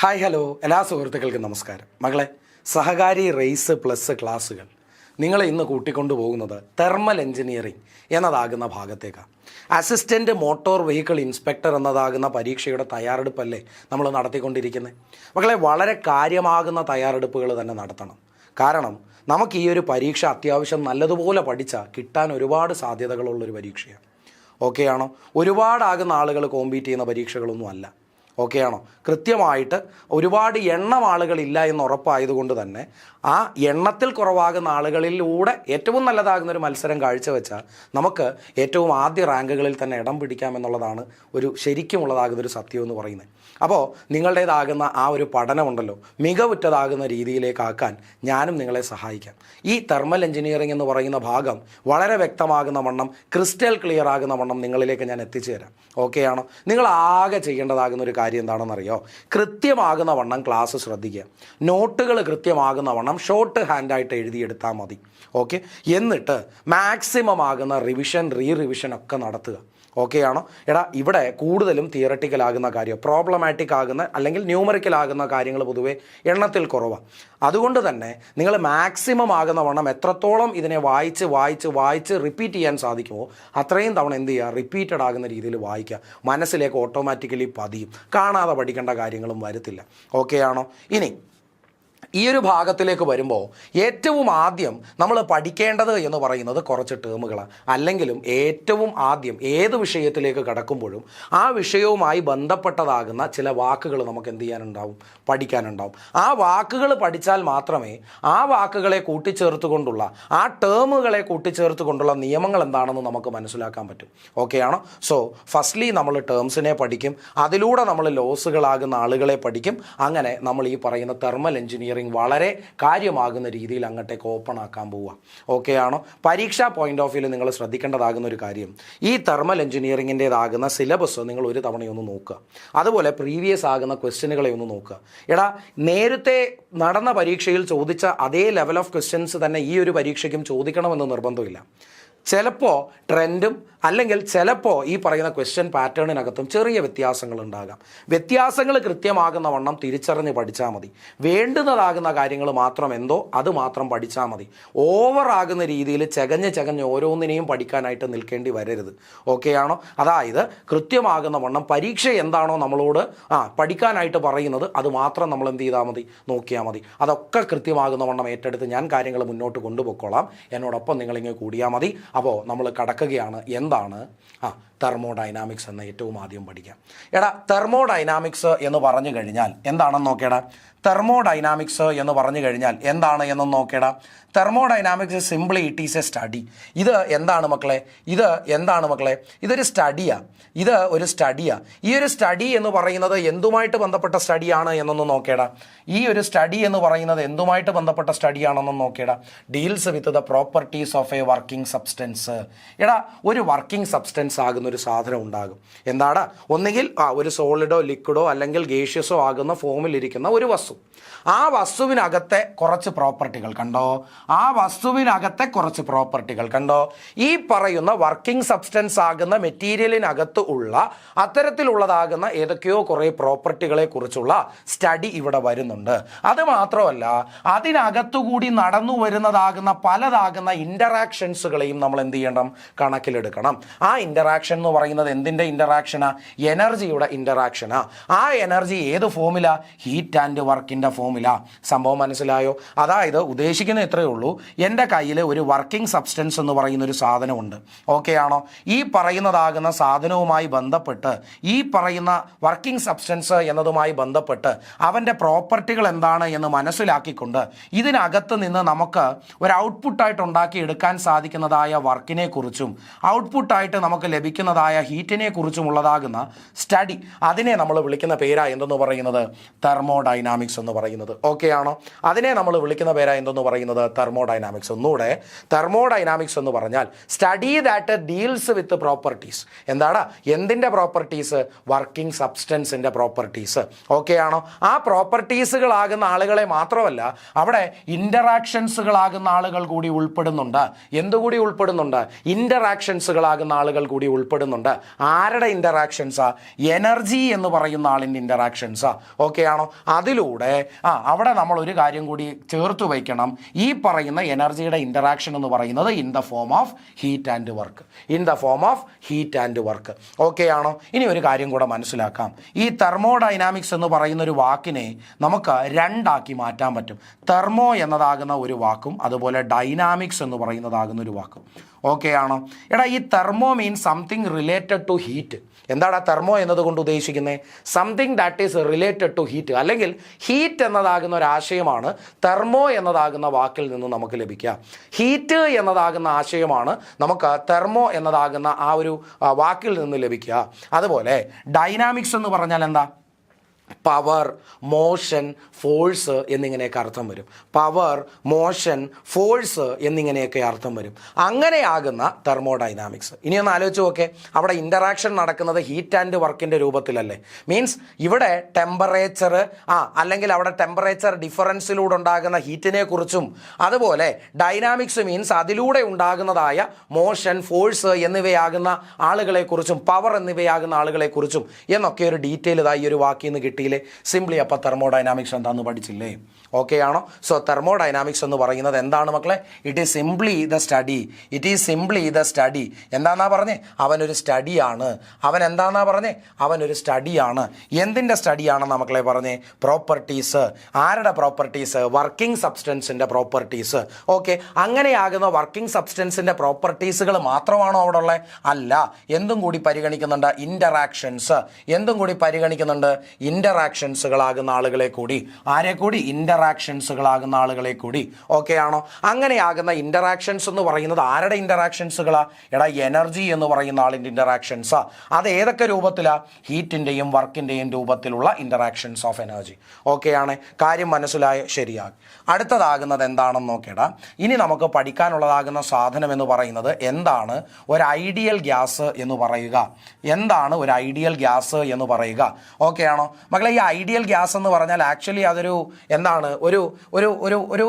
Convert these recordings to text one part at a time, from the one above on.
Hi hello എല്ലാ സുഹൃത്തുക്കൾക്കും നമസ്കാരം. മകളെ, സഹകാരി റേസ് പ്ലസ് ക്ലാസ്സുകൾ നിങ്ങളെ ഇന്ന് കൂട്ടിക്കൊണ്ടു പോകുന്നത് തെർമൽ എഞ്ചിനീയറിംഗ് എന്നതാകുന്ന ഭാഗത്തേക്കാണ്. അസിസ്റ്റൻ്റ് മോട്ടോർ വെഹിക്കിൾ ഇൻസ്പെക്ടർ എന്നതാകുന്ന പരീക്ഷയുടെ തയ്യാറെടുപ്പല്ലേ നമ്മൾ നടത്തിക്കൊണ്ടിരിക്കുന്നത്. മകളെ, വളരെ കാര്യമാകുന്ന തയ്യാറെടുപ്പുകൾ തന്നെ നടത്തണം. കാരണം നമുക്ക് ഈ ഒരു പരീക്ഷ അത്യാവശ്യം നല്ലതുപോലെ പഠിച്ചാൽ കിട്ടാൻ ഒരുപാട് സാധ്യതകളുള്ളൊരു പരീക്ഷയാണ്. ഓക്കെ ആണോ? ഒരുപാടാകുന്ന ആളുകൾ കോമ്പീറ്റ് ചെയ്യുന്ന പരീക്ഷകളൊന്നും അല്ല. ഓക്കെ ആണോ? കൃത്യമായിട്ട് ഒരുപാട് എണ്ണം ആളുകളില്ല എന്ന് ഉറപ്പായതുകൊണ്ട് തന്നെ ആ എണ്ണത്തിൽ കുറവാകുന്ന ആളുകളിലൂടെ ഏറ്റവും നല്ലതാകുന്ന ഒരു മത്സരം കാഴ്ചവെച്ചാൽ നമുക്ക് ഏറ്റവും ആദ്യ റാങ്കുകളിൽ തന്നെ ഇടം പിടിക്കാമെന്നുള്ളതാണ് ഒരു ശരിക്കുമുള്ളതാകുന്നൊരു സത്യം എന്ന് പറയുന്നത്. അപ്പോൾ നിങ്ങളുടേതാകുന്ന ആ ഒരു പഠനമുണ്ടല്ലോ മികവുറ്റതാകുന്ന രീതിയിലേക്കാക്കാൻ ഞാനും നിങ്ങളെ സഹായിക്കാം. ഈ തെർമൽ എഞ്ചിനീയറിംഗ് എന്ന് പറയുന്ന ഭാഗം വളരെ വ്യക്തമാകുന്ന വണ്ണം, ക്രിസ്റ്റൽ ക്ലിയർ ആകുന്ന വണ്ണം നിങ്ങളിലേക്ക് ഞാൻ എത്തിച്ചു തരാം. ഓക്കെ ആണോ? നിങ്ങൾ ആകെ ചെയ്യേണ്ടതാകുന്ന ഒരു കാര്യം എന്താണെന്നറിയോ? കൃത്യമാകുന്ന വണ്ണം ക്ലാസ് ശ്രദ്ധിക്കുക. നോട്ടുകൾ കൃത്യമാകുന്ന വണ്ണം ഷോർട്ട് ഹാൻഡായിട്ട് എഴുതിയെടുത്താൽ മതി. ഓക്കെ, എന്നിട്ട് മാക്സിമം ആകുന്ന റിവിഷൻ റിവിഷൻ ഒക്കെ നടത്തുക. ഓക്കെ ആണോ? എടാ, ഇവിടെ കൂടുതലും തിയറട്ടിക്കൽ ആകുന്ന കാര്യം, പ്രോബ്ലമാറ്റിക് ആകുന്ന അല്ലെങ്കിൽ ന്യൂമറിക്കൽ ആകുന്ന കാര്യങ്ങൾ പൊതുവെ എണ്ണത്തിൽ കുറവാണ്. അതുകൊണ്ട് തന്നെ നിങ്ങൾ മാക്സിമം ആകുന്ന വണ്ണം എത്രത്തോളം ഇതിനെ വായിച്ച് റിപ്പീറ്റ് ചെയ്യാൻ സാധിക്കുമോ അത്രയും തവണ എന്ത് ചെയ്യുക? റിപ്പീറ്റഡ് ആകുന്ന രീതിയിൽ വായിക്കുക. മനസ്സിലേക്ക് ഓട്ടോമാറ്റിക്കലി പതിയും. കാണാതെ പഠിക്കേണ്ട കാര്യങ്ങളും വരത്തില്ല. ഓക്കെ ആണോ? ഇനി ഈ ഒരു ഭാഗത്തിലേക്ക് വരുമ്പോൾ ഏറ്റവും ആദ്യം നമ്മൾ പഠിക്കേണ്ടത് എന്ന് പറയുന്നത് കുറച്ച് ടേമുകളാണ്. അല്ലെങ്കിലും ഏറ്റവും ആദ്യം ഏത് വിഷയത്തിലേക്ക് കടക്കുമ്പോഴും ആ വിഷയവുമായി ബന്ധപ്പെട്ടതാകുന്ന ചില വാക്കുകൾ നമുക്ക് എന്ത് ചെയ്യാനുണ്ടാവും? പഠിക്കാനുണ്ടാവും. ആ വാക്കുകൾ പഠിച്ചാൽ മാത്രമേ ആ വാക്കുകളെ കൂട്ടിച്ചേർത്തുകൊണ്ടുള്ള ആ ടേമുകളെ കൂട്ടിച്ചേർത്തുകൊണ്ടുള്ള നിയമങ്ങൾ എന്താണെന്ന് നമുക്ക് മനസ്സിലാക്കാൻ പറ്റും. ഓക്കെ ആണോ? സോ ഫസ്റ്റ്ലി നമ്മൾ ടേംസിനെ പഠിക്കും. അതിലൂടെ നമ്മൾ ലോസുകളാകുന്ന ആളുകളെ പഠിക്കും. അങ്ങനെ നമ്മൾ ഈ പറയുന്ന തെർമൽ എഞ്ചിനീയറിംഗ് വളരെ കാര്യമാകുന്ന രീതിയിൽ അങ്ങോട്ടേക്ക് ഓപ്പൺ ആക്കാൻ പോവുക. ഓക്കെ ആണോ? പരീക്ഷാ പോയിന്റ് ഓഫ് വ്യൂവിൽ നിങ്ങൾ ശ്രദ്ധിക്കേണ്ടതാകുന്ന ഒരു കാര്യം, ഈ തെർമൽ എഞ്ചിനീയറിംഗിൻ്റെതാകുന്ന സിലബസ് നിങ്ങൾ ഒരു തവണയൊന്ന് നോക്കുക. അതുപോലെ പ്രീവിയസ് ആകുന്ന ക്വസ്റ്റ്യനുകളെ ഒന്ന് നോക്കുക. എടാ, നേരത്തെ നടന്ന പരീക്ഷയിൽ ചോദിച്ച അതേ ലെവൽ ഓഫ് ക്വസ്റ്റ്യൻസ് തന്നെ ഈ ഒരു പരീക്ഷയ്ക്കും ചോദിക്കണമെന്ന് നിർബന്ധമില്ല. ചിലപ്പോൾ ട്രെൻഡും അല്ലെങ്കിൽ ചിലപ്പോൾ ഈ പറയുന്ന ക്വസ്റ്റ്യൻ പാറ്റേണിനകത്തും ചെറിയ വ്യത്യാസങ്ങൾ ഉണ്ടാകാം. വ്യത്യാസങ്ങൾ കൃത്യമാകുന്ന വണ്ണം തിരിച്ചറിഞ്ഞ് പഠിച്ചാൽ മതി. വേണ്ടുന്നതാകുന്ന കാര്യങ്ങൾ മാത്രം എന്തോ അത് മാത്രം പഠിച്ചാൽ മതി. ഓവറാകുന്ന രീതിയിൽ ചകഞ്ഞ് ഓരോന്നിനെയും പഠിക്കാനായിട്ട് നിൽക്കേണ്ടി വരരുത്. ഓക്കെ ആണോ? അതായത് കൃത്യമാകുന്ന വണ്ണം പരീക്ഷ എന്താണോ നമ്മളോട് പഠിക്കാനായിട്ട് പറയുന്നത് അത് മാത്രം നമ്മൾ എന്ത് ചെയ്താൽ മതി? നോക്കിയാൽ മതി. അതൊക്കെ കൃത്യമാകുന്ന വണ്ണം ഏറ്റെടുത്ത് ഞാൻ കാര്യങ്ങൾ മുന്നോട്ട് കൊണ്ടുപോയിക്കോളാം. എന്നോടൊപ്പം നിങ്ങളിങ്ങനെ കൂടിയാൽ മതി. അപ്പോൾ നമ്മൾ കടക്കുകയാണ്. എന്താണ് തെർമോഡൈനാമിക്സ് എന്ന് ഏറ്റവും ആദ്യം പഠിക്കാം. എടാ, തെർമോഡൈനാമിക്സ് എന്ന് പറഞ്ഞു കഴിഞ്ഞാൽ എന്താണെന്ന് നോക്കേടാ. തെർമോഡൈനാമിക്സ് എന്ന് പറഞ്ഞു കഴിഞ്ഞാൽ എന്താണ് എന്ന് നോക്കേടാ. Thermodynamics simply it is a study. ഇത് എന്താണ് മക്കളെ? ഇതൊരു സ്റ്റഡിയാണ്. ഇത് ഒരു സ്റ്റഡിയാണ്. ഈ ഒരു സ്റ്റഡി എന്ന് പറയുന്നത് എന്തുമായിട്ട് ബന്ധപ്പെട്ട സ്റ്റഡിയാണ് എന്നൊന്ന് നോക്കേടാ. ഈ ഒരു സ്റ്റഡി എന്ന് പറയുന്നത് എന്തുമായിട്ട് ബന്ധപ്പെട്ട സ്റ്റഡിയാണെന്നൊന്ന് നോക്കേടാ. Deals with the properties of a working substance. എടാ, ഒരു വർക്കിംഗ് സബ്സ്റ്റൻസ് ആകുന്ന ഒരു സാധനം ഉണ്ടാകും. എന്താടാ? ഒന്നുകിൽ ഒരു സോളിഡോ ലിക്വിഡോ അല്ലെങ്കിൽ ഗേഷ്യസോ ആകുന്ന ഫോമിലിരിക്കുന്ന ഒരു വസ്തു. ആ വസ്തുവിനകത്തെ കുറച്ച് പ്രോപ്പർട്ടികൾ കണ്ടോ? ഈ പറയുന്ന വർക്കിംഗ് സബ്സ്റ്റൻസ് ആകുന്ന മെറ്റീരിയലിനകത്ത് ഉള്ള അത്തരത്തിലുള്ളതാകുന്ന ഏതൊക്കെയോ കുറേ പ്രോപ്പർട്ടികളെ കുറിച്ചുള്ള സ്റ്റഡി ഇവിടെ വരുന്നുണ്ട്. അത് മാത്രമല്ല, അതിനകത്തുകൂടി നടന്നു വരുന്നതാകുന്ന പലതാകുന്ന ഇൻ്ററാക്ഷൻസുകളെയും നമ്മൾ എന്ത് ചെയ്യണം? കണക്കിലെടുക്കണം. ആ ഇൻ്ററാക്ഷൻ എന്ന് പറയുന്നത് എന്തിൻ്റെ ഇൻ്ററാക്ഷനാ? എനർജിയുടെ ഇൻ്ററാക്ഷനാ. ആ എനർജി ഏത് ഫോമിലാ? ഹീറ്റ് ആൻഡ് വർക്കിൻ്റെ ഫോമിലാ. സംഭവം മനസ്സിലായോ? അതായത് ഉദ്ദേശിക്കുന്ന ഇത്രയേ ഉള്ളൂ. എൻ്റെ കയ്യിൽ ഒരു വർക്കിംഗ് സബ്സ്റ്റൻസ് എന്ന് പറയുന്ന ഒരു സാധനമുണ്ട്. ഓക്കെ ആണോ? ഈ പറയുന്നതാകുന്ന സാധനവുമായി ബന്ധപ്പെട്ട്, ഈ പറയുന്ന വർക്കിംഗ് സബ്സ്റ്റൻസ് എന്നതുമായി ബന്ധപ്പെട്ട് അവൻ്റെ പ്രോപ്പർട്ടികൾ എന്താണ് എന്ന് മനസ്സിലാക്കിക്കൊണ്ട് ഇതിനകത്ത് നിന്ന് നമുക്ക് ഒരു ഔട്ട്പുട്ടായിട്ട് ഉണ്ടാക്കിയെടുക്കാൻ സാധിക്കുന്നതായ വർക്കിനെ കുറിച്ചും ഔട്ട്പുട്ടായിട്ട് നമുക്ക് ലഭിക്കുന്നതായ ഹീറ്റിനെ കുറിച്ചുമുള്ളതാകുന്ന സ്റ്റഡി, അതിനെ നമ്മൾ വിളിക്കുന്ന പേരാ എന്തെന്ന് പറയുന്നത്? തെർമോഡൈനാമിക്സ് എന്ന് പറയുന്നത്. ഓക്കെ ആണോ? അതിനെ നമ്മൾ വിളിക്കുന്ന പേരാ എന്തെന്ന് പറയുന്നത്? തെർമോഡൈനാമിക്സ്. ഒന്നുകൂടെ, തെർമോഡൈനാമിക്സ് എന്ന് പറഞ്ഞാൽ study that deals with properties. എന്താണ്? എന്തിൻ്റെ പ്രോപ്പർട്ടീസ്? വർക്കിംഗ് സബ്സ്റ്റൻസിൻ്റെ പ്രോപ്പർട്ടീസ്. ഓക്കെ ആണോ? ആ പ്രോപ്പർട്ടീസുകളാകുന്ന ആളുകളെ മാത്രമല്ല, അവിടെ ഇൻ്ററാക്ഷൻസുകളാകുന്ന ആളുകൾ കൂടി ഉൾപ്പെടുന്നുണ്ട്. എന്തുകൂടി ഉൾപ്പെടുന്നുണ്ട്? ഇൻ്ററാക്ഷൻസുകളാകുന്ന ആളുകൾ കൂടി ഉൾപ്പെടുന്നുണ്ട്. ഉൾപ്പെടുന്നുണ്ട്. ആരുടെ ഇൻ്ററാക്ഷൻസാ? എനർജി എന്ന് പറയുന്ന ആളിൻ്റെ ഇൻ്ററാക്ഷൻസാ. ഓക്കെ ആണോ? അതിലൂടെ അവിടെ നമ്മൾ ഒരു കാര്യം കൂടി ചേർത്ത് വയ്ക്കണം. ഈ പറയുന്ന എനർജിയുടെ ഇൻ്ററാക്ഷൻ എന്ന് പറയുന്നത് in the form of heat and work. In the form of heat and work. Okay ആണോ? ഇനി ഒരു കാര്യം കൂടെ മനസ്സിലാക്കാം. ഈ തെർമോഡൈനാമിക്സ് എന്ന് പറയുന്ന ഒരു വാക്കിനെ നമുക്ക് രണ്ടാക്കി മാറ്റാൻ പറ്റും. തെർമോ എന്നതാകുന്ന ഒരു വാക്കും അതുപോലെ ഡൈനാമിക്സ് എന്ന് പറയുന്നതാകുന്ന ഒരു വാക്കും. ഓക്കെ ആണോ? എടാ, ഈ thermo means something related to heat. എന്താണ് തെർമോ എന്നതുകൊണ്ട് ഉദ്ദേശിക്കുന്നത്? Something that is related to heat, അല്ലെങ്കിൽ ഹീറ്റ് എന്നതാകുന്ന ഒരു ആശയമാണ് തെർമോ എന്നതാകുന്ന വാക്കിൽ നിന്ന് നമുക്ക് ലഭിക്കുക. ഹീറ്റ് എന്നതാകുന്ന ആശയമാണ് നമുക്ക് തെർമോ എന്നതാകുന്ന ആ ഒരു വാക്കിൽ നിന്ന് ലഭിക്കുക. അതുപോലെ ഡൈനാമിക്സ് എന്ന് പറഞ്ഞാൽ എന്താ? പവർ, മോഷൻ, ഫോഴ്സ് എന്നിങ്ങനെയൊക്കെ അർത്ഥം വരും. പവർ, മോഷൻ, ഫോഴ്സ് എന്നിങ്ങനെയൊക്കെ അർത്ഥം വരും. അങ്ങനെയാകുന്ന തെർമോഡൈനാമിക്സ്. ഇനിയൊന്ന് ആലോചിച്ച് നോക്കെ, അവിടെ ഇൻ്ററാക്ഷൻ നടക്കുന്നത് ഹീറ്റ് ആൻഡ് വർക്കിൻ്റെ രൂപത്തിലല്ലേ? മീൻസ് ഇവിടെ ടെമ്പറേച്ചർ അല്ലെങ്കിൽ അവിടെ ടെമ്പറേച്ചർ ഡിഫറൻസിലൂടെ ഉണ്ടാകുന്ന ഹീറ്റിനെ കുറിച്ചും, അതുപോലെ ഡൈനാമിക്സ് മീൻസ് അതിലൂടെ ഉണ്ടാകുന്നതായ മോഷൻ, ഫോഴ്സ് എന്നിവയാകുന്ന ആളുകളെക്കുറിച്ചും, പവർ എന്നിവയാകുന്ന ആളുകളെക്കുറിച്ചും എന്നൊക്കെ ഒരു ഡീറ്റെയിൽ ഇതായി ഒരു വാക്കിൽ നിന്ന് കിട്ടിയില്ലേ? സിംപ്ലി. അപ്പോൾ തെർമോഡൈനാമിക്സ് എന്താണെന്ന് പഠിച്ചില്ലേ? ഓക്കെ ആണോ? സോ തെർമോഡൈനാമിക്സ് എന്ന് പറയുന്നത് എന്താണ് മക്കളെ? It is simply the study. It is simply the study. എന്താണെന്നാ പറഞ്ഞേ? അവനൊരു സ്റ്റഡിയാണ്. അവൻ എന്താണെന്നാ പറഞ്ഞേ? അവനൊരു സ്റ്റഡിയാണ്. എന്തിൻ്റെ സ്റ്റഡിയാണെന്ന് മക്കളെ പറഞ്ഞേ? പ്രോപ്പർട്ടീസ്. ആരുടെ പ്രോപ്പർട്ടീസ്? വർക്കിംഗ് സബ്സ്റ്റൻസിൻ്റെ പ്രോപ്പർട്ടീസ്. ഓക്കെ, അങ്ങനെയാകുന്ന വർക്കിംഗ് സബ്സ്റ്റൻസിൻ്റെ പ്രോപ്പർട്ടീസുകൾ മാത്രമാണോ അവിടെ ഉള്ളത്? അല്ല. എന്തും കൂടി പരിഗണിക്കുന്നുണ്ട്? ഇൻ്ററാക്ഷൻസ്. എന്തും കൂടി പരിഗണിക്കുന്നുണ്ട്? ഇൻ്ററാക്ഷൻസുകളാകുന്ന ആളുകളെ കൂടി. ആരെ കൂടി? ഇൻ്ററാക്ഷൻസുകളാകുന്ന ആളുകളെ കൂടി. ഓക്കെ ആണോ? അങ്ങനെയാകുന്ന ഇൻ്ററാക്ഷൻസ് എന്ന് പറയുന്നത് ആരുടെ ഇൻ്ററാക്ഷൻസുകളാ? എടാ, എനർജി എന്ന് പറയുന്ന ആളിൻ്റെ ഇൻ്ററാക്ഷൻസാ. അത് ഏതൊക്കെ രൂപത്തിലാണ്? ഹീറ്റിൻ്റെയും വർക്കിൻ്റെയും രൂപത്തിലുള്ള ഇൻ്ററാക്ഷൻസ് ഓഫ് എനർജി. ഓക്കെ ആണ്? കാര്യം മനസ്സിലായ? ശരിയാകും. അടുത്തതാകുന്നത് എന്താണെന്ന് നോക്കേടാ. ഇനി നമുക്ക് പഠിക്കാനുള്ളതാകുന്ന സാധനം എന്ന് പറയുന്നത് എന്താണ് ഒരു ഐഡിയൽ ഗ്യാസ് എന്ന് പറയുക? എന്താണ് ഒരു ഐഡിയൽ ഗ്യാസ് എന്ന് പറയുക? ഓക്കെ ആണോ മക്കളെ? ഈ ഐഡിയൽ ഗ്യാസ് എന്ന് പറഞ്ഞാൽ ആക്ച്വലി അതൊരു എന്താണ്?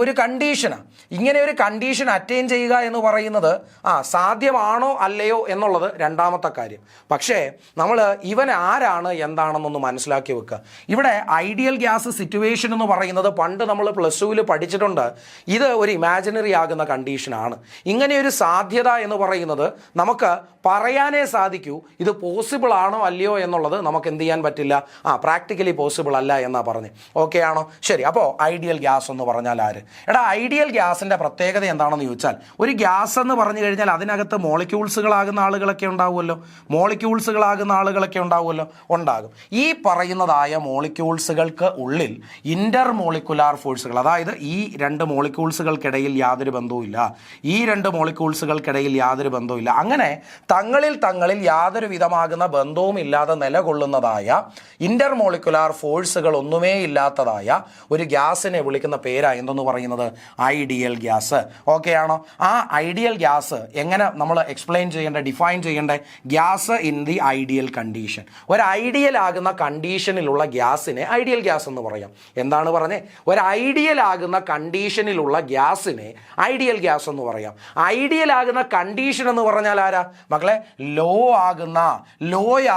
ഒരു കണ്ടീഷനാണ്. ഇങ്ങനെ ഒരു കണ്ടീഷൻ അറ്റൈൻ ചെയ്യുക എന്ന് പറയുന്നത് സാധ്യമാണോ അല്ലയോ എന്നുള്ളത് രണ്ടാമത്തെ കാര്യം. പക്ഷേ നമ്മൾ ഇവൻ ആരാണ് എന്താണെന്നൊന്ന് മനസ്സിലാക്കി വെക്കുക. ഇവിടെ ഐഡിയൽ ഗ്യാസ് സിറ്റുവേഷൻ എന്ന് പറയുന്നത് പണ്ട് നമ്മൾ പ്ലസ് ടുവിൽ പഠിച്ചിട്ടുണ്ട്. ഇത് ഒരു ഇമാജിനറി ആകുന്ന കണ്ടീഷനാണ്. ഇങ്ങനെയൊരു സാധ്യത എന്ന് പറയുന്നത് നമുക്ക് പറയാനേ സാധിക്കൂ. ഇത് പോസിബിൾ ആണോ അല്ലയോ എന്നുള്ളത് നമുക്ക് എന്ത് ചെയ്യാൻ പറ്റില്ല. പ്രാക്ടിക്കലി പോസിബിൾ അല്ല എന്നാ പറഞ്ഞു. ഓക്കെ ആണോ? ശരി. അപ്പോൾ ഐഡിയൽ ഗ്യാസ് എന്ന് പറഞ്ഞാൽ ആര്? എടാ, ഐഡിയൽ ഗ്യാസിൻ്റെ പ്രത്യേകത എന്താണെന്ന് ചോദിച്ചാൽ, ഒരു ഗ്യാസ് എന്ന് പറഞ്ഞു കഴിഞ്ഞാൽ അതിനകത്ത് മോളിക്യൂൾസുകളാകുന്ന ആളുകളൊക്കെ ഉണ്ടാവുമല്ലോ. ഉണ്ടാകും. ഈ പറയുന്നതായ മോളിക്യൂൾസുകൾക്ക് ഉള്ളിൽ ഇൻ്റർ മോളിക്കുലാർ ഫോഴ്സുകൾ, അതായത് ഈ രണ്ട് മോളിക്യൂൾസുകൾക്കിടയിൽ യാതൊരു ബന്ധവുമില്ല. അങ്ങനെ തങ്ങളിൽ യാതൊരു വിധമാകുന്ന ബന്ധവും ഇല്ലാതെ നിലകൊള്ളുന്നതായ ഇന്റർ മോളിക്കുലാർ ഫോഴ്സുകൾ ഒന്നുമേ ഇല്ലാത്തതായ ഒരു ഗ്യാസിനെ വിളിക്കുന്ന പേരാ എന്തെന്ന് പറയുന്നത്? Ideal gas. ഓക്കെ ആണോ? ആ ഐഡിയൽ ഗ്യാസ് എങ്ങനെ നമ്മൾ എക്സ്പ്ലെയിൻ ചെയ്യേണ്ടത്, ഡിഫൈൻ ചെയ്യേണ്ടത്? Gas in the ideal condition. ഒരു ഐഡിയൽ ആകുന്ന കണ്ടീഷനിലുള്ള ഗ്യാസിനെ ഐഡിയൽ ഗ്യാസ് എന്ന് പറയാം. എന്താണ് പറഞ്ഞേ? ഒരു ഐഡിയൽ ആകുന്ന കണ്ടീഷനിലുള്ള ഗ്യാസിനെ ഐഡിയൽ ഗ്യാസ് എന്ന് പറയാം. ഐഡിയൽ ആകുന്ന കണ്ടീഷൻ എന്ന് പറഞ്ഞാൽ ആരാ മക്കളെ? ലോ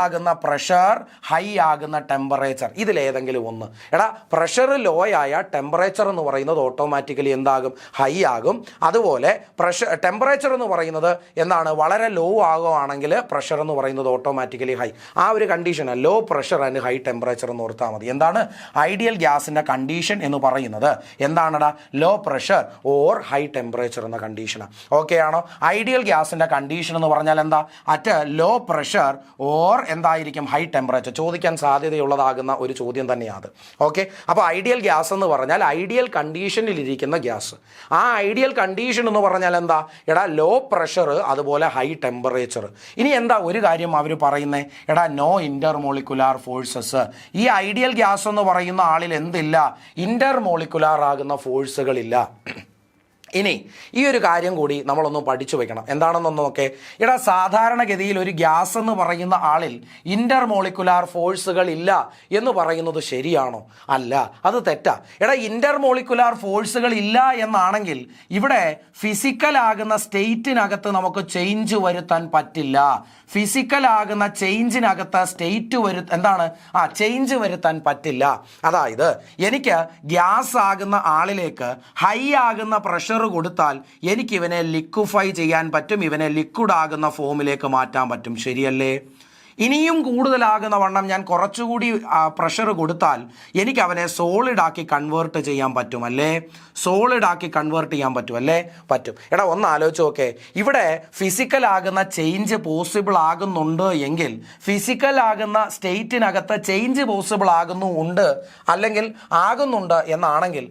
ആകുന്ന പ്രഷർ, ഹൈ ആകുന്ന ടെമ്പറേച്ചർ. ഇതിലേതെങ്കിലും ഒന്ന്. എടാ, പ്രഷർ ലോ ആയ ടെമ്പറേച്ചർ എന്ന് പറയുന്നത് ഓട്ടോമാറ്റിക്കലി എന്താകും? ഹൈ ആകും. അതുപോലെ ടെമ്പറേച്ചർ എന്ന് പറയുന്നത് എന്താണ്? വളരെ ലോ ആകുകയാണെങ്കിൽ പ്രഷർ എന്ന് പറയുന്നത് ഓട്ടോമാറ്റിക്കലി ഹൈ. ആ ഒരു കണ്ടീഷനാണ് low pressure and high temperature എന്ന് ഓർത്താൽ മതി. എന്താണ് ഐഡിയൽ ഗ്യാസിൻ്റെ കണ്ടീഷൻ എന്ന് പറയുന്നത്? എന്താണെടാ? Low pressure or high temperature എന്ന കണ്ടീഷനാണ്. ഓക്കെ ആണോ? ഐഡിയൽ ഗ്യാസിൻ്റെ കണ്ടീഷൻ എന്ന് പറഞ്ഞാൽ എന്താ? അറ്റ് ലോ പ്രഷർ ഓർ എന്തായിരിക്കും? High temperature. ചോദിക്കാൻ സാധ്യതയുള്ളതാകുന്ന ഒരു ചോദ്യം തന്നെയാണ്. ഓക്കെ, അപ്പോൾ ഐഡിയൽ ഗ്യാസ് എന്ന് പറഞ്ഞാൽ ഐഡിയൽ കണ്ടീഷനിലിരിക്കുന്ന ഗ്യാസ്. ആ ഐഡിയൽ കണ്ടീഷൻ എന്ന് പറഞ്ഞാൽ എന്താ? എടാ, ലോ പ്രഷർ അതുപോലെ ഹൈ ടെമ്പറേച്ചർ. ഇനി എന്താ ഒരു കാര്യം അവർ പറയുന്നത്? എടാ, നോ ഇന്റർ മോളിക്കുലാർ ഫോഴ്സസ്. ഈ ഐഡിയൽ ഗ്യാസ് എന്ന് പറയുന്ന ആളിൽ എന്തില്ല? ഇന്റർ മോളിക്കുലാർ ആകുന്ന ഫോഴ്സുകളില്ല. ഇനി ഈ ഒരു കാര്യം കൂടി നമ്മളൊന്ന് പഠിച്ചു വെക്കണം. എന്താണെന്നൊന്ന് നോക്കേ. സാധാരണഗതിയിൽ ഒരു ഗ്യാസ് എന്ന് പറയുന്ന ആളിൽ ഇന്റർമോളിക്കുലാർ ഫോഴ്സുകൾ ഇല്ല എന്ന് പറയുന്നത് ശരിയാണോ? അല്ല, അത് തെറ്റാ. ഇന്റർമോളിക്കുലാർ ഫോഴ്സുകൾ ഇല്ല എന്നാണെങ്കിൽ ഇവിടെ ഫിസിക്കലാകുന്ന സ്റ്റേറ്റിനകത്ത് നമുക്ക് ചേഞ്ച് വരുത്താൻ പറ്റില്ല. ഫിസിക്കലാകുന്ന ചേഞ്ചിനകത്ത് ചേഞ്ച് വരുത്താൻ പറ്റില്ല. അതായത് എനിക്ക് ഗ്യാസ് ആകുന്ന ആളിലേക്ക് ഹൈ ആകുന്ന പ്രഷർ കൊടുത്താൽ എനിക്ക് ഇവനെ ലിക്വിഫൈ ചെയ്യാൻ പറ്റും, ഇവനെ ലിക്വിഡ് ആകുന്ന ഫോമിലേക്ക് മാറ്റാൻ പറ്റും. ശരിയല്ലേ? ഇനിയും കൂടുതലാകുന്ന വണ്ണം ഞാൻ കുറച്ചുകൂടി പ്രഷർ കൊടുത്താൽ എനിക്ക് അവനെ സോളിഡ് ആക്കി കൺവേർട്ട് ചെയ്യാൻ പറ്റും അല്ലേ? സോളിഡ് ആക്കി കൺവേർട്ട് ചെയ്യാൻ പറ്റും അല്ലേ? പറ്റും. ഒന്ന് ആലോചിച്ച് നോക്കേ. ഇവിടെ ഫിസിക്കൽ ആകുന്ന ചേഞ്ച് പോസിബിൾ ആകുന്നുണ്ട് എങ്കിൽ ഫിസിക്കൽ ആകുന്ന സ്റ്റേറ്റിനകത്ത് ചേഞ്ച് പോസിബിൾ ഉണ്ട് അല്ലെങ്കിൽ ആകുന്നുണ്ട് എന്നാണെങ്കിൽ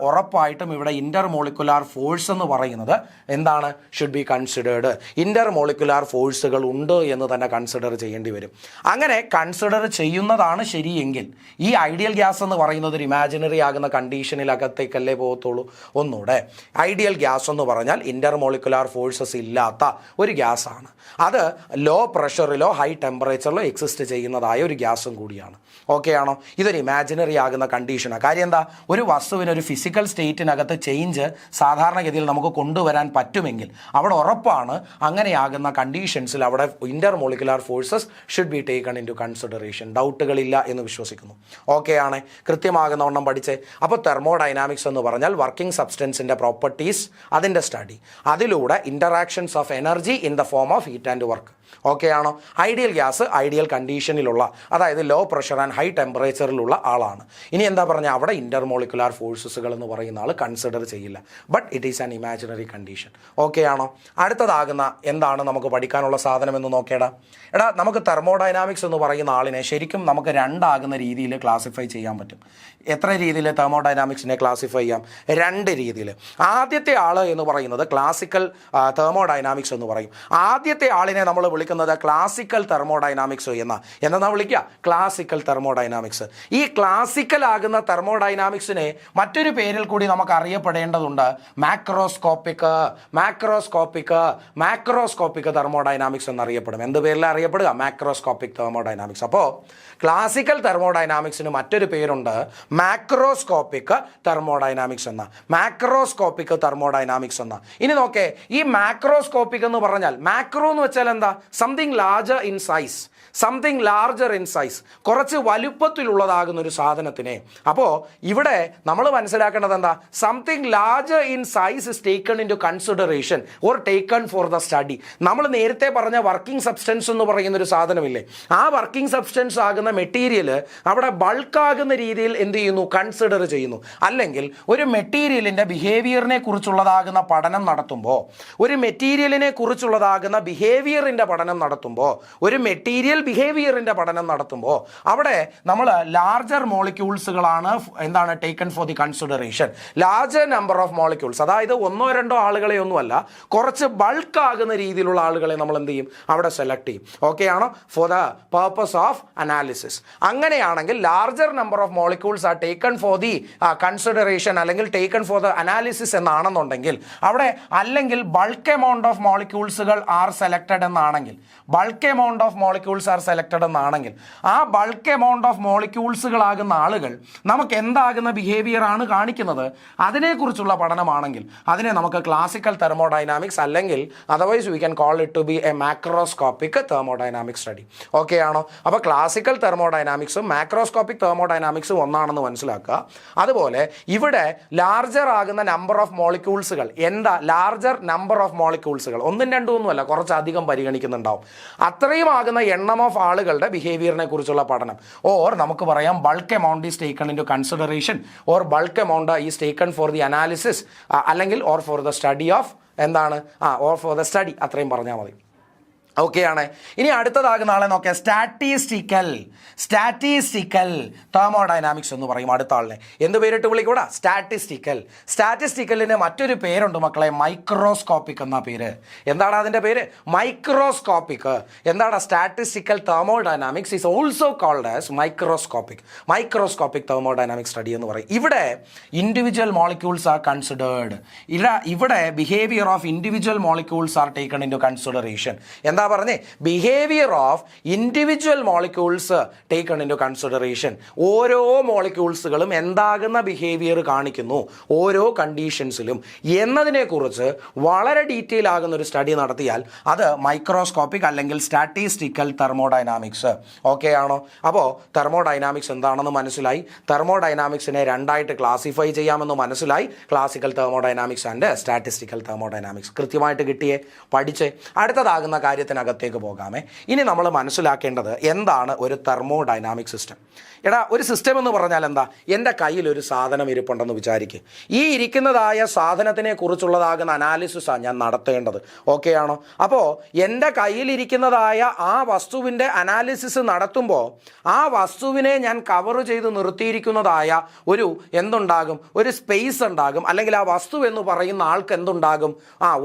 ഉറപ്പായിട്ടും ഇവിടെ ഇന്റർമോളിക്കുലാർ ഫോഴ്സ് എന്ന് പറയുന്നത് എന്താണ്? Should be considered. ഇന്റർമോളിക്കുലാർ ഫോഴ്സുകൾ ഉണ്ട് എന്ന് തന്നെ കൺസിഡർ ചെയ്യേണ്ടി വരും. അങ്ങനെ കൺസിഡർ ചെയ്യുന്നതാണ് ശരിയെങ്കിൽ ഈ ഐഡിയൽ ഗ്യാസ് എന്ന് പറയുന്നത് ഒരു ഇമാജിനറി ആകുന്ന കണ്ടീഷനിലകത്തേക്കല്ലേ പോകത്തുള്ളൂ. ഒന്നുകൂടെ, ഐഡിയൽ ഗ്യാസ് എന്ന് പറഞ്ഞാൽ ഇന്റർമോളിക്കുലാർ ഫോഴ്സസ് ഇല്ലാത്ത ഒരു ഗ്യാസ് ആണ്. അത് ലോ പ്രഷറിലോ ഹൈ ടെമ്പറേച്ചറിലോ എക്സിസ്റ്റ് ചെയ്യുന്നതായ ഒരു ഗ്യാസും കൂടിയാണ്. ഓക്കെ ആണോ? ഇതൊരു ഇമാജിനറി ആകുന്ന കണ്ടീഷനാണ്. കാര്യം എന്താ? ഒരു വസ്തുവിന് ഒരു ഫിസിക്കൽ സ്റ്റേറ്റിനകത്ത് ചേഞ്ച് സാധാരണഗതിയിൽ നമുക്ക് കൊണ്ടുവരാൻ പറ്റുമെങ്കിൽ അവിടെ ഉറപ്പാണ് അങ്ങനെയാകുന്ന കണ്ടീഷൻസിൽ അവിടെ intermolecular forces should be taken into consideration. ഡൗട്ടുകളില്ല എന്ന് വിശ്വസിക്കുന്നു. ഓക്കെ ആണ്? കൃത്യമാകുന്ന വണ്ണം പഠിച്ചേ. അപ്പോൾ തെർമോഡൈനാമിക്സ് എന്ന് പറഞ്ഞാൽ വർക്കിംഗ് സബ്സ്റ്റൻസിൻ്റെ പ്രോപ്പർട്ടീസ്, അതിൻ്റെ സ്റ്റഡി, അതിലൂടെ interactions of energy in the form of heat and work. Okay ആണോ? ഐഡിയൽ ഗ്യാസ് ഐഡിയൽ കണ്ടീഷനിലുള്ള, അതായത് ലോ പ്രഷർ ആൻഡ് ഹൈ ടെമ്പറേച്ചറിലുള്ള ആളാണ്. ഇനി എന്താ പറഞ്ഞാൽ അവിടെ ഇന്റർമോളിക്കുലാർ ഫോഴ്സസുകൾ എന്ന് പറയുന്ന ആൾ കൺസിഡർ ചെയ്യില്ല. But it is an imaginary condition. Okay ആണോ? അടുത്തതാകുന്ന എന്താണ് നമുക്ക് പഠിക്കാനുള്ള സാധനം എന്ന് നോക്കേടാ. നമുക്ക് തെർമോഡൈനാമിക്സ് എന്ന് പറയുന്ന ആളിനെ ശരിക്കും നമുക്ക് രണ്ടാകുന്ന രീതിയിൽ ക്ലാസിഫൈ ചെയ്യാൻ പറ്റും. എത്ര രീതിയിൽ തെർമോഡൈനാമിക്സിനെ ക്ലാസിഫൈ ചെയ്യാം? രണ്ട് രീതിയിൽ. ആദ്യത്തെ ആൾ എന്ന് പറയുന്നത് ക്ലാസിക്കൽ തെർമോഡൈനാമിക്സ് എന്ന് പറയും. ആദ്യത്തെ ആളിനെ നമ്മൾ വിളിക്കുന്നത് ക്ലാസിക്കൽ തെർമോഡൈനാമിക്സ് എന്നാ വിളിക്കുക? Classical thermodynamics. ഈ ക്ലാസിക്കൽ ആകുന്ന തെർമോഡൈനാമിക്സിനെ മറ്റൊരു പേരിൽ കൂടി നമുക്ക് അറിയപ്പെടേണ്ടതുണ്ട്. മാക്രോസ്കോപ്പിക് തെർമോഡൈനാമിക്സ് എന്നറിയപ്പെടും. എന്ത് പേരിലാണ് അറിയപ്പെടുക? Macroscopic thermodynamics. അപ്പോൾ ക്ലാസിക്കൽ തെർമോഡൈനാമിക്സിന് മറ്റൊരു പേരുണ്ട് മാക്രോസ്കോപ്പിക് തെർമോഡൈനാമിക്സ് എന്ന. ഇനി നോക്കേ, ഈ മാക്രോസ്കോപ്പിക് എന്ന് പറഞ്ഞാൽ, മാക്രോ എന്ന് വെച്ചാൽ എന്താ? സംതിങ് ലാർജർ ഇൻ സൈസ്, കുറച്ച് വലുപ്പത്തിലുള്ളതാകുന്ന ഒരു സാധനത്തിനെ. അപ്പോൾ ഇവിടെ നമ്മൾ മനസ്സിലാക്കേണ്ടത് എന്താ? Something larger in size is taken into consideration or taken for the study. നമ്മൾ നേരത്തെ പറഞ്ഞ വർക്കിംഗ് സബ്സ്റ്റൻസ് എന്ന് പറയുന്ന ഒരു സാധനമില്ലേ, ആ വർക്കിംഗ് സബ്സ്റ്റൻസ് ആകുന്ന മെറ്റീരിയൽ അവിടെ ബൾക്കാകുന്ന രീതിയിൽ എന്ത് ചെയ്യുന്നു? കൺസിഡർ ചെയ്യുന്നു. അല്ലെങ്കിൽ ഒരു മെറ്റീരിയലിൻ്റെ ബിഹേവിയറിനെ കുറിച്ചുള്ളതാകുന്ന പഠനം നടത്തുമ്പോൾ, ഒരു മെറ്റീരിയലിനെ കുറിച്ചുള്ളതാകുന്ന ബിഹേവിയറിൻ്റെ പഠനം നടത്തുമ്പോൾ, ഒരു മെറ്റീരിയൽ ബിഹേവിയറിൻ്റെ പഠനം നടത്തുമ്പോൾ അവിടെ നമ്മൾ ലാർജർ മോളിക്യൂൾസുകളാണ് എന്താണ് taken for the consideration. Larger number of molecules, അതായത് ഒന്നോ രണ്ടോ ആളുകളെ ഒന്നുമല്ല, കുറച്ച് ബൾക്ക് ആകുന്ന രീതിയിലുള്ള ആളുകളെ നമ്മൾ എന്ത് ചെയ്യും? അവിടെ സെലക്ട് ചെയ്യും. ഓക്കെ ആണോ? For the purpose of analysis. അങ്ങനെയാണെങ്കിൽ larger number of molecules are taken for the consideration അല്ലെങ്കിൽ ടേക്കൺ ഫോർ ദ അനാലിസിസ് എന്നാണെന്നുണ്ടെങ്കിൽ അവിടെ, അല്ലെങ്കിൽ ബൾക്ക് എമൗണ്ട് ഓഫ് മോളിക്യൂൾസുകൾ ആർ സെലക്ടഡ് എന്നാണെങ്കിൽ, ആ ബൾക്ക് എമൗണ്ട് ഓഫ് മോളിക്യൂൾസുകളാകുന്ന ആളുകൾ നമുക്ക് എന്താകുന്ന ബിഹേവിയർ ആണ് കാണിക്കുന്നത് അതിനെക്കുറിച്ചുള്ള പഠനമാണെങ്കിൽ അതിനെ നമുക്ക് ക്ലാസിക്കൽ തെർമോഡൈനാമിക്സ് അല്ലെങ്കിൽ otherwise we can call it to be a macroscopic thermodynamic study. Okay ആണോ? അപ്പോൾ ക്ലാസിക്കൽ തെർമോഡൈനാമിക്സും മാക്രോസ്കോപ്പിക് തെർമോഡൈനാമിക്സും ഒന്നാണെന്ന് മനസ്സിലാക്കുക. അതുപോലെ ഇവിടെ ലാർജർ ആകുന്ന നമ്പർ ഓഫ് മോളിക്യൂൾസുകൾ, എന്താ ലാർജർ നമ്പർ ഓഫ് മോളിക്യൂൾസുകൾ, ഒന്നും രണ്ടും ഒന്നുമല്ല, കുറച്ചധികം പരിഗണിക്കുന്നുണ്ടാവും. അത്രയും ആകുന്ന എണ്ണം ഓഫ് ആളുകളുടെ ബിഹേവിയറിനെ കുറിച്ചുള്ള പഠനം. ഓർ നമുക്ക് പറയാം bulk amount is taken into consideration or bulk amount is taken for the analysis അല്ലെങ്കിൽ or for the study of എന്താണ് ഓർ ഫോർ ദ സ്റ്റഡി, അത്രയും പറഞ്ഞാൽ മതി. ഓക്കെ ആണ്. ഇനി അടുത്തതാകുന്ന ആളെ നോക്കിയാൽ സ്റ്റാറ്റിസ്റ്റിക്കൽ തെർമോഡൈനാമിക്സ് എന്ന് പറയും അടുത്ത ആളിനെ. എന്ത് പേരിട്ട് വിളിക്കൂടാ? സ്റ്റാറ്റിസ്റ്റിക്കലിന് മറ്റൊരു പേരുണ്ട് മക്കളെ, മൈക്രോസ്കോപ്പിക് എന്ന പേര്. എന്താണ് അതിൻ്റെ പേര്? മൈക്രോസ്കോപ്പിക്. എന്താണ്? Statistical thermodynamics is also called as microscopic thermodynamic study എന്ന് പറയും. ഇവിടെ ഇൻഡിവിജ്വൽ മോളിക്യൂൾസ് ആർ കൺസിഡേർഡ്. ഇവിടെ behaviour of individual molecules are taken into consideration. എന്താ പറഞ്ഞേ? Behaviour of individual molecules taken into consideration. ഓരോ മോളിക്യൂൾസുകളും എന്താകുന്ന behaviour കാണിക്കുന്നു ഓരോ കണ്ടീഷൻസിലും എന്നതിനെക്കുറിച്ച് വളരെ ഡീറ്റെയിൽ ആകുന്ന ഒരു സ്റ്റഡി നടത്തിയാൽ അത് മൈക്രോസ്കോപ്പിക് അല്ലെങ്കിൽ സ്റ്റാറ്റിസ്റ്റിക്കൽ തെർമോഡൈനാമിക്സ്. ഓക്കെ ആണോ? അപ്പോൾ തെർമോഡൈനാമിക്സ് എന്താണെന്ന് മനസ്സിലായി. തെർമോഡൈനാമിക്സിനെ രണ്ടായിട്ട് ക്ലാസിഫൈ ചെയ്യാമെന്ന് മനസ്സിലായി. Classical thermodynamics and statistical thermodynamics കൃത്യമായിട്ട് കിട്ടിയേ, പഠിച്ചേ. അടുത്തതാകുന്ന കാര്യത്തിനകത്തേക്ക് പോകാമേ. ഇനി നമ്മൾ മനസ്സിലാക്കേണ്ടത് എന്താണ് ഒരു തെർമോഡൈനാമിക് സിസ്റ്റം. എടാ, ഒരു സിസ്റ്റം എന്ന് പറഞ്ഞാൽ എന്താ? എൻ്റെ കയ്യിൽ ഒരു സാധനം ഇരിപ്പുണ്ടെന്ന് വിചാരിക്കുക. ഈ ഇരിക്കുന്നതായ സാധനത്തിനെ കുറിച്ചുള്ളതാകുന്ന അനാലിസിസാണ് ഞാൻ നടത്തേണ്ടത്. ഓക്കെ ആണോ? അപ്പോൾ എൻ്റെ കയ്യിലിരിക്കുന്നതായ ആ വസ്തുവിൻ്റെ അനാലിസിസ് നടത്തുമ്പോൾ ആ വസ്തുവിനെ ഞാൻ കവർ ചെയ്ത് നിർത്തിയിരിക്കുന്നതായ ഒരു എന്തുണ്ടാകും? ഒരു സ്പേസ് ഉണ്ടാകും. അല്ലെങ്കിൽ ആ വസ്തു എന്ന് പറയുന്ന ആൾക്ക് എന്തുണ്ടാകും?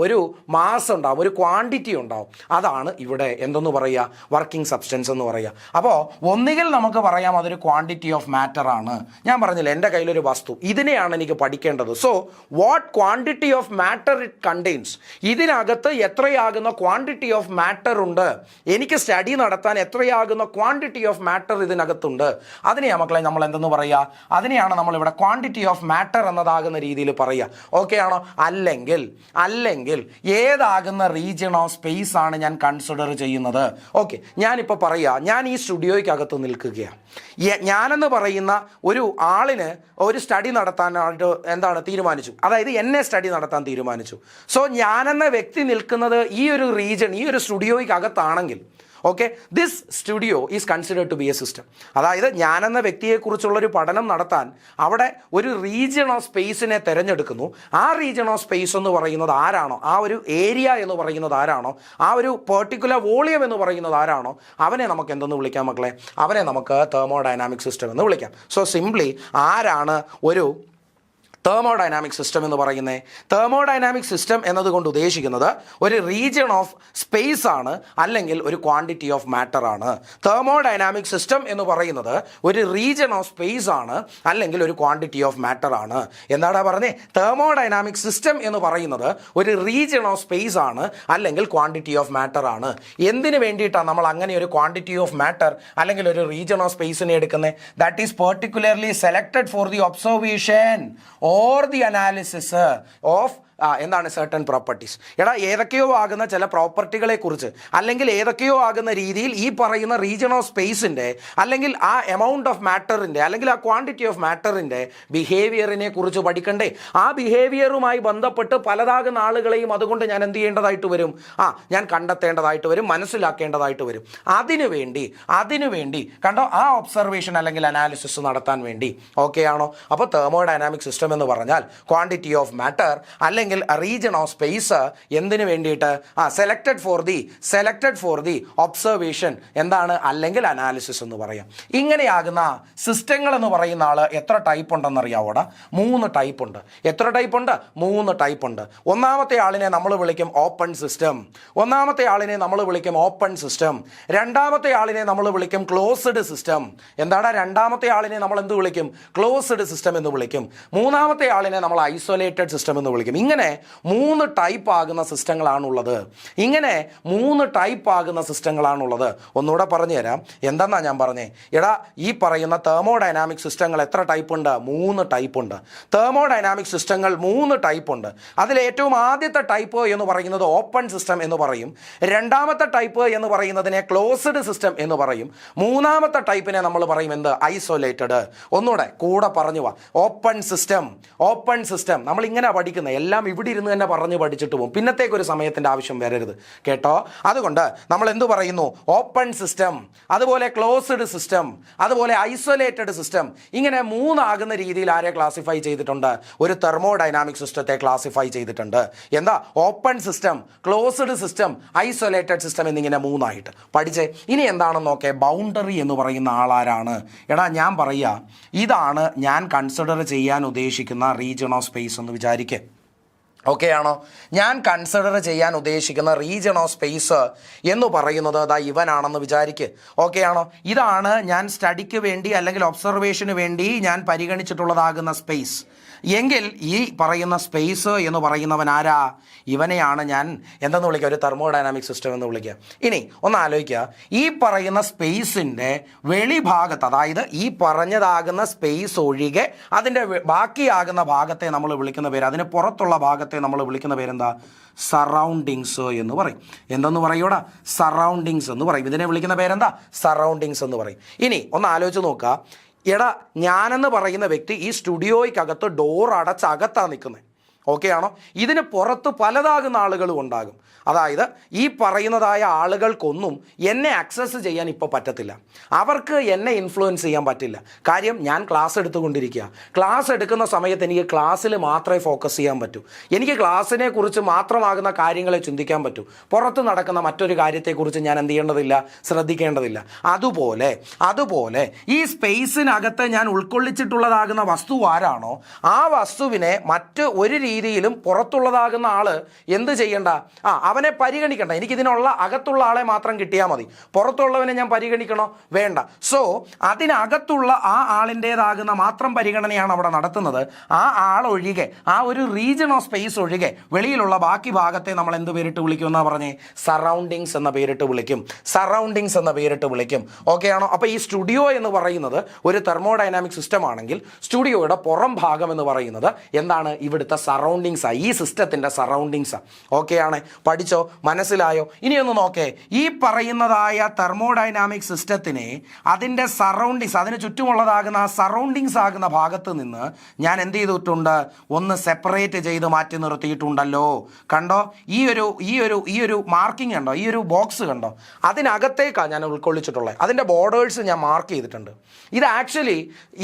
ഒരു മാസ് ഉണ്ടാകും, ഒരു ക്വാണ്ടിറ്റി ഉണ്ടാകും. അതാണ് ഇവിടെ എന്തെന്ന് പറയുക? വർക്കിംഗ് സബ്സ്റ്റൻസ് എന്ന് പറയുക. അപ്പോൾ ഒന്നുകിൽ നമുക്ക് പറയാം അതൊരു ക്വാണ്ടിറ്റി ഓഫ് മാറ്റർ ആണ്. ഞാൻ പറഞ്ഞില്ല, എൻ്റെ കയ്യിലൊരു വസ്തു, ഇതിനെയാണ് എനിക്ക് പഠിക്കേണ്ടത്. So what quantity of matter it contains. ഇതിനകത്ത് എത്രയാകുന്ന ക്വാണ്ടിറ്റി ഓഫ് മാറ്റർ ഉണ്ട്, എനിക്ക് സ്റ്റഡി നടത്താൻ എത്രയാകുന്ന ക്വാണ്ടിറ്റി ഓഫ് മാറ്റർ ഇതിനകത്തുണ്ട്, അതിനെയാണ് മക്കളെ നമ്മൾ എന്തെന്ന് പറയുക? അതിനെയാണ് നമ്മളിവിടെ ക്വാണ്ടിറ്റി ഓഫ് മാറ്റർ എന്നതാകുന്ന രീതിയിൽ പറയുക. ഓക്കെ ആണോ? അല്ലെങ്കിൽ ഏതാകുന്ന റീജിയൺ ഓഫ് സ്പേസ് ആണ് ഞാൻ കൺസിഡർ ചെയ്യുന്നത്. ഓക്കെ, ഞാനിപ്പോൾ പറയുക, ഞാൻ ഈ സ്റ്റുഡിയോയ്ക്കകത്ത് നിൽക്കുകയാണ്. ഞാനെന്ന് പറയുന്ന ഒരു ആളിന് ഒരു സ്റ്റഡി നടത്താനായിട്ട് തീരുമാനിച്ചു. അതായത് എന്നെ സ്റ്റഡി നടത്താൻ തീരുമാനിച്ചു. സോ ഞാനെന്ന വ്യക്തി നിൽക്കുന്നത് ഈ ഒരു റീജിയൺ, ഈ ഒരു സ്റ്റുഡിയോയ്ക്കകത്താണെങ്കിൽ okay, this studio is considered to be a system. അതായത് ഞാനെന്ന വ്യക്തിയെക്കുറിച്ചുള്ളൊരു പഠനം നടത്താൻ അവിടെ ഒരു റീജിയൺ ഓഫ് സ്പേസിനെ തിരഞ്ഞെടുക്കുന്നു. ആ റീജിയൺ ഓഫ് സ്പേസ് എന്ന് പറയുന്നത് ആരാണോ, ആ ഒരു ഏരിയ എന്ന് പറയുന്നത് ആരാണോ, ആ ഒരു പെർട്ടിക്കുലർ വോളിയം എന്ന് പറയുന്നത് ആരാണോ, അവനെ നമുക്ക് എന്തെന്ന് വിളിക്കാം മക്കളെ? അവനെ നമുക്ക് തെർമോഡൈനാമിക് സിസ്റ്റം എന്ന് വിളിക്കാം. സോ സിംപ്ലി ആരാണ് ഒരു തെർമോഡൈനാമിക് സിസ്റ്റം എന്ന് പറയുന്നത്? തെർമോഡൈനാമിക് സിസ്റ്റം എന്നതുകൊണ്ട് ഉദ്ദേശിക്കുന്നത് ഒരു റീജിയൺ ഓഫ് സ്പേസ് ആണ്, അല്ലെങ്കിൽ ഒരു ക്വാണ്ടിറ്റി ഓഫ് മാറ്റർ ആണ്. തെർമോഡൈനാമിക് സിസ്റ്റം എന്ന് പറയുന്നത് ഒരു റീജിയൺ ഓഫ് സ്പേസ് ആണ്, അല്ലെങ്കിൽ ഒരു ക്വാണ്ടിറ്റി ഓഫ് മാറ്റർ ആണ്. എന്താടാ പറഞ്ഞേ? തെർമോഡൈനാമിക് സിസ്റ്റം എന്ന് പറയുന്നത് ഒരു റീജിയൺ ഓഫ് സ്പേസ് ആണ്, അല്ലെങ്കിൽ ക്വാണ്ടിറ്റി ഓഫ് മാറ്റർ ആണ്. എന്തിനു വേണ്ടിയിട്ടാണ് നമ്മൾ അങ്ങനെ ഒരു ക്വാണ്ടിറ്റി ഓഫ് മാറ്റർ അല്ലെങ്കിൽ ഒരു റീജിയൺ ഓഫ് സ്പേസിനെ എടുക്കുന്നത്? That is particularly selected for the observation or the analysis of എന്താണ് സർട്ടൺ പ്രോപ്പർട്ടീസ്. എടാ, ഏതൊക്കെയോ ആകുന്ന ചില പ്രോപ്പർട്ടികളെ കുറിച്ച് അല്ലെങ്കിൽ ഏതൊക്കെയോ ആകുന്ന രീതിയിൽ ഈ പറയുന്ന റീജിയൺ ഓഫ് സ്പേസിൻ്റെ അല്ലെങ്കിൽ ആ എമൗണ്ട് ഓഫ് മാറ്ററിൻ്റെ അല്ലെങ്കിൽ ആ ക്വാണ്ടിറ്റി ഓഫ് മാറ്ററിൻ്റെ ബിഹേവിയറിനെ കുറിച്ച് പഠിക്കണ്ടേ? ആ ബിഹേവിയറുമായി ബന്ധപ്പെട്ട് പലതാകുന്ന ആളുകളെയും അതുകൊണ്ട് ഞാൻ എന്ത് ചെയ്യേണ്ടതായിട്ട് വരും? ഞാൻ കണ്ടെത്തേണ്ടതായിട്ട് വരും, മനസ്സിലാക്കേണ്ടതായിട്ട് വരും. അതിനുവേണ്ടി കണ്ടോ, ആ ഒബ്സർവേഷൻ അല്ലെങ്കിൽ അനാലിസിസ് നടത്താൻ വേണ്ടി. ഓക്കെ ആണോ? അപ്പോൾ തെർമോഡൈനാമിക് സിസ്റ്റം എന്ന് പറഞ്ഞാൽ ക്വാണ്ടിറ്റി ഓഫ് മാറ്റർ അല്ലെങ്കിൽ റീജിയൺ ഓഫ് സ്പേസ് എന്തിനു വേണ്ടിയിട്ട്? സെലക്ടഡ് ഫോർ ദി ഒബ്സർവേഷൻ അല്ലെങ്കിൽ അനാലിസിസ് എന്ന് പറയാം. ഇങ്ങനെയാകുന്ന സിസ്റ്റങ്ങൾ എന്ന് പറയുന്ന ആള് എത്ര ടൈപ്പ് ഉണ്ടെന്ന് അറിയാവോടാ? 3 ടൈപ്പ് ഉണ്ട്. എത്ര ടൈപ്പ് ഉണ്ട്? 3 ടൈപ്പ് ഉണ്ട്. ഒന്നാമത്തെ ആളിനെ നമ്മൾ വിളിക്കും ഓപ്പൺ സിസ്റ്റം. രണ്ടാമത്തെ ആളിനെ നമ്മൾ വിളിക്കും ക്ലോസ്ഡ് സിസ്റ്റം. രണ്ടാമത്തെ ആളിനെ നമ്മൾ എന്ത് വിളിക്കും? ക്ലോസ്ഡ് സിസ്റ്റം എന്ന് വിളിക്കും. മൂന്നാമത്തെ ആളിനെ നമ്മൾ ഐസൊലേറ്റഡ് സിസ്റ്റം എന്ന് വിളിക്കും. ഇങ്ങനെ 3 ടൈപ്പ് ആകുന്ന സിസ്റ്റങ്ങളാണുള്ളത്. ഒന്നുകൂടെ പറഞ്ഞു തരാം. എന്താന്നാ ഞാൻ പറഞ്ഞേ? എടാ, ഈ പറയുന്ന തെർമോഡൈനാമിക് സിസ്റ്റങ്ങൾ എത്ര ടൈപ്പ് ഉണ്ട്? 3 ടൈപ്പ് ഉണ്ട്. തെർമോഡൈനാമിക് സിസ്റ്റങ്ങൾ 3 ടൈപ്പ് ഉണ്ട്. അതിൽ ഏറ്റവും ആദ്യത്തെ ടൈപ്പ് എന്ന് പറയുന്നത് ഓപ്പൺ സിസ്റ്റം എന്ന് പറയും. രണ്ടാമത്തെ ടൈപ്പ് എന്ന് പറയുന്നതിനെ ക്ലോസ്ഡ് സിസ്റ്റം എന്ന് പറയും. മൂന്നാമത്തെ ടൈപ്പിനെ നമ്മൾ പറയും എന്ത്? ഐസൊലേറ്റഡ്. ഒന്നുകൂടെ കൂടെ പറഞ്ഞു വാ. ഓപ്പൺ സിസ്റ്റം നമ്മൾ ഇങ്ങനെ പഠിക്കുന്നത്, എല്ലാം ഇവിടെ ഇരുന്ന് തന്നെ പറഞ്ഞ് പഠിച്ചിട്ട് പോകും. പിന്നത്തേക്കൊരു സമയത്തിൻ്റെ ആവശ്യം വരരുത് കേട്ടോ. അതുകൊണ്ട് നമ്മൾ എന്തു പറയുന്നു? ഓപ്പൺ സിസ്റ്റം, അതുപോലെ ക്ലോസ്ഡ് സിസ്റ്റം, അതുപോലെ ഐസൊലേറ്റഡ് സിസ്റ്റം, ഇങ്ങനെ മൂന്നാകുന്ന രീതിയിൽ ആരെ ക്ലാസിഫൈ ചെയ്തിട്ടുണ്ട്? ഒരു തെർമോഡൈനാമിക് സിസ്റ്റത്തെ ക്ലാസിഫൈ ചെയ്തിട്ടുണ്ട്. എന്താ? Open system, closed system, isolated system എന്നിങ്ങനെ മൂന്നായിട്ട് പഠിച്ചേ. ഇനി എന്താണെന്ന് നോക്കേ. ബൗണ്ടറി എന്ന് പറയുന്ന ആളാരാണ്? എടാ ഞാൻ പറയുക, ഇതാണ് ഞാൻ കൺസിഡർ ചെയ്യാൻ ഉദ്ദേശിക്കുന്ന റീജിയൺ ഓഫ് സ്പേസ് എന്ന് വിചാരിക്കേ. ഓക്കെ ആണോ? ഞാൻ കൺസിഡർ ചെയ്യാൻ ഉദ്ദേശിക്കുന്ന റീജിയൺ ഓഫ് സ്പേസ് എന്ന് പറയുന്നത് അതാ ഇവനാണെന്ന് വിചാരിക്ക്. ഓക്കെ ആണോ? ഇതാണ് ഞാൻ സ്റ്റഡിക്ക് വേണ്ടി അല്ലെങ്കിൽ ഒബ്സർവേഷന് വേണ്ടി ഞാൻ പരിഗണിച്ചിട്ടുള്ളതാകുന്ന സ്പേസ് എങ്കിൽ ഈ പറയുന്ന സ്പേസ് എന്ന് പറയുന്നവൻ ആരാ? ഇവനെയാണ് ഞാൻ എന്തെന്ന് വിളിക്കുക? ഒരു തെർമോഡൈനാമിക് സിസ്റ്റം എന്ന് വിളിക്കുക. ഇനി ഒന്ന് ആലോചിക്കുക, ഈ പറയുന്ന സ്പേസിൻ്റെ വെളിഭാഗത്ത്, അതായത് ഈ പറഞ്ഞതാകുന്ന സ്പേസ് ഒഴികെ അതിൻ്റെ ബാക്കിയാകുന്ന ഭാഗത്തെ നമ്മൾ വിളിക്കുന്ന പേര്, അതിന് പുറത്തുള്ള ഭാഗത്തെ നമ്മൾ വിളിക്കുന്ന പേരെന്താ? സറൗണ്ടിങ്സ് എന്ന് പറയും. എന്തെന്ന് പറയൂടാ? സറൗണ്ടിങ്സ് എന്ന് പറയും. ഇതിനെ വിളിക്കുന്ന പേരെന്താ? സറൗണ്ടിങ്സ് എന്ന് പറയും. ഇനി ഒന്ന് ആലോചിച്ച് നോക്കുക. എടാ ഞാനെന്ന് പറയുന്ന വ്യക്തി ഈ സ്റ്റുഡിയോയ്ക്കകത്ത് ഡോർ അടച്ചകത്താണ് നിൽക്കുന്നത്. ഓക്കെ ആണോ? ഇതിന് പുറത്ത് പലതാകുന്ന ആളുകളും ഉണ്ടാകും. അതായത് ഈ പറയുന്നതായ ആളുകൾക്കൊന്നും എന്നെ ആക്സസ് ചെയ്യാൻ ഇപ്പോൾ പറ്റത്തില്ല. അവർക്ക് എന്നെ ഇൻഫ്ലുവൻസ് ചെയ്യാൻ പറ്റില്ല. കാര്യം ഞാൻ ക്ലാസ് എടുത്തുകൊണ്ടിരിക്കുക. ക്ലാസ് എടുക്കുന്ന സമയത്ത് എനിക്ക് ക്ലാസ്സിൽ മാത്രമേ ഫോക്കസ് ചെയ്യാൻ പറ്റൂ. എനിക്ക് ക്ലാസ്സിനെ കുറിച്ച് മാത്രമാകുന്ന കാര്യങ്ങളെ ചിന്തിക്കാൻ പറ്റൂ. പുറത്ത് നടക്കുന്ന മറ്റൊരു കാര്യത്തെക്കുറിച്ച് ഞാൻ എന്ത് ചെയ്യേണ്ടതില്ല? ശ്രദ്ധിക്കേണ്ടതില്ല. അതുപോലെ ഈ സ്പേസിനകത്ത് ഞാൻ ഉൾക്കൊള്ളിച്ചിട്ടുള്ളതാകുന്ന വസ്തു ആരാണോ ആ വസ്തുവിനെ മറ്റ് ഒരു രീതിയിലും പുറത്തുള്ളതാകുന്ന ആള് എന്ത് ചെയ്യണ്ട? അവനെ പരിഗണിക്കണ്ട. എനിക്കിതിനുള്ള അകത്തുള്ള ആളെ മാത്രം കിട്ടിയാൽ മതി. പുറത്തുള്ളവനെ ഞാൻ പരിഗണിക്കണോ? വേണ്ട. സോ അതിനകത്തുള്ള ആ ആളിൻ്റേതാകുന്ന മാത്രം പരിഗണനയാണ് അവിടെ നടത്തുന്നത്. ആ ആളൊഴികെ, ആ ഒരു റീജിയൺ ഓഫ് സ്പേസ് ഒഴികെ വെളിയിലുള്ള ബാക്കി ഭാഗത്തെ നമ്മൾ എന്ത് പേരിട്ട് വിളിക്കും എന്നാ പറഞ്ഞേ? സറൗണ്ടിങ്സ് എന്ന പേരിട്ട് വിളിക്കും. സറൗണ്ടിങ്സ് എന്ന പേരിട്ട് വിളിക്കും. ഓക്കെ ആണോ? അപ്പോൾ ഈ സ്റ്റുഡിയോ എന്ന് പറയുന്നത് ഒരു തെർമോഡൈനാമിക് സിസ്റ്റം ആണെങ്കിൽ സ്റ്റുഡിയോയുടെ പുറം ഭാഗം എന്ന് പറയുന്നത് എന്താണ്? ഇവിടുത്തെ സറൗണ്ടിങ്സാ, ഈ സിസ്റ്റത്തിൻ്റെ സറൗണ്ടിങ്സാ. ഓക്കെ ആണ്? പഠിച്ചോ? മനസ്സിലായോ? ഇനിയൊന്ന് നോക്കേ. ഈ പറയുന്നതായ തെർമോഡൈനാമിക് സിസ്റ്റത്തിനെ അതിൻ്റെ സറൗണ്ടിങ്സ്, അതിന് ചുറ്റുമുള്ളതാകുന്ന ആ സറൗണ്ടിങ്സ് ആകുന്ന ഭാഗത്ത് നിന്ന് ഞാൻ എന്ത് ചെയ്തിട്ടുണ്ട്? ഒന്ന് സെപ്പറേറ്റ് ചെയ്ത് മാറ്റി നിർത്തിയിട്ടുണ്ടല്ലോ. കണ്ടോ? ഈ ഒരു മാർക്കിംഗ് കണ്ടോ? ഈ ഒരു ബോക്സ് കണ്ടോ? അതിനകത്തേക്കാണ് ഞാൻ ഉൾക്കൊള്ളിച്ചിട്ടുള്ളത്. അതിൻ്റെ ബോർഡേഴ്സ് ഞാൻ മാർക്ക് ചെയ്തിട്ടുണ്ട്. ഇത് ആക്ച്വലി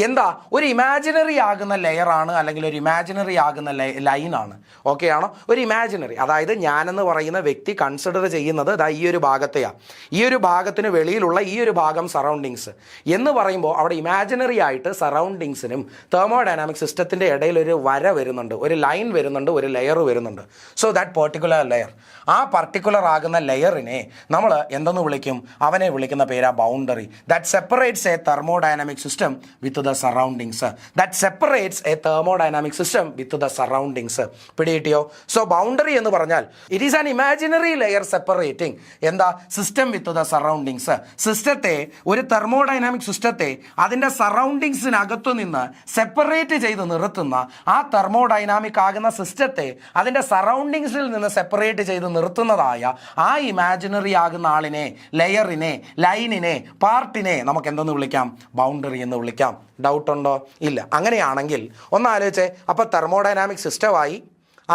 എന്താ? ഒരു ഇമാജിനറി ആകുന്ന ലെയറാണ്, അല്ലെങ്കിൽ ഒരു ഇമാജിനറി ആകുന്ന ലൈനാണ്. ഓക്കെ ആണോ? ഒരു ഇമാജിനറി, അതായത് ഞാനെന്ന് പറയുന്ന വ്യക്തി കൺസിഡർ ചെയ്യുന്നത് അതാ ഈ ഒരു ഭാഗത്തെയാണ്. ഈ ഒരു ഭാഗത്തിന് വെളിയിലുള്ള ഈ ഒരു ഭാഗം സറൗണ്ടിങ്സ് എന്ന് പറയുമ്പോൾ അവിടെ ഇമാജിനറി ആയിട്ട് സറൗണ്ടിങ്സിനും തെർമോഡൈനാമിക് സിസ്റ്റത്തിൻ്റെ ഇടയിൽ ഒരു വര വരുന്നുണ്ട്, ഒരു ലൈൻ വരുന്നുണ്ട്, ഒരു ലെയർ വരുന്നുണ്ട്. സോ ദാറ്റ് പെർട്ടിക്കുലർ ലെയർ, ആ പർട്ടിക്കുലർ ആകുന്ന ലെയറിനെ നമ്മൾ എന്തെന്ന് വിളിക്കും? അവനെ വിളിക്കുന്ന പേരാ boundary. That separates a thermodynamic system with the surroundings. That separates a thermodynamic system with the surroundings. പിടികിട്ടിയോ? സോ ബൗണ്ടറി എന്ന് പറഞ്ഞാൽ it is an imaginary layer separating എന്താ? System with the surroundings. സിസ്റ്റത്തെ, ഒരു തെർമോഡൈനാമിക് സിസ്റ്റത്തെ അതിൻ്റെ സറൗണ്ടിങ്സിനകത്തു നിന്ന് സെപ്പറേറ്റ് ചെയ്ത് നിർത്തുന്ന, ആ തെർമോഡൈനാമിക് ആകുന്ന സിസ്റ്റത്തെ അതിൻ്റെ സറൗണ്ടിങ്സിൽ നിന്ന് സെപ്പറേറ്റ് ചെയ്ത് നിർത്തുന്നതായ ആ ഇമാജിനറി ആകുന്ന ആളിനെ, ലെയറിനെ, ലൈനിനെ, പാർട്ടിനെ നമുക്ക് എന്തെന്ന് വിളിക്കാം? ബൗണ്ടറി എന്ന് വിളിക്കാം. ഡൗട്ട് ഉണ്ടോ? ഇല്ല. അങ്ങനെയാണെങ്കിൽ ഒന്ന് ആലോചിച്ചേ. അപ്പോൾ തെർമോഡൈനാമിക് സിസ്റ്റമായി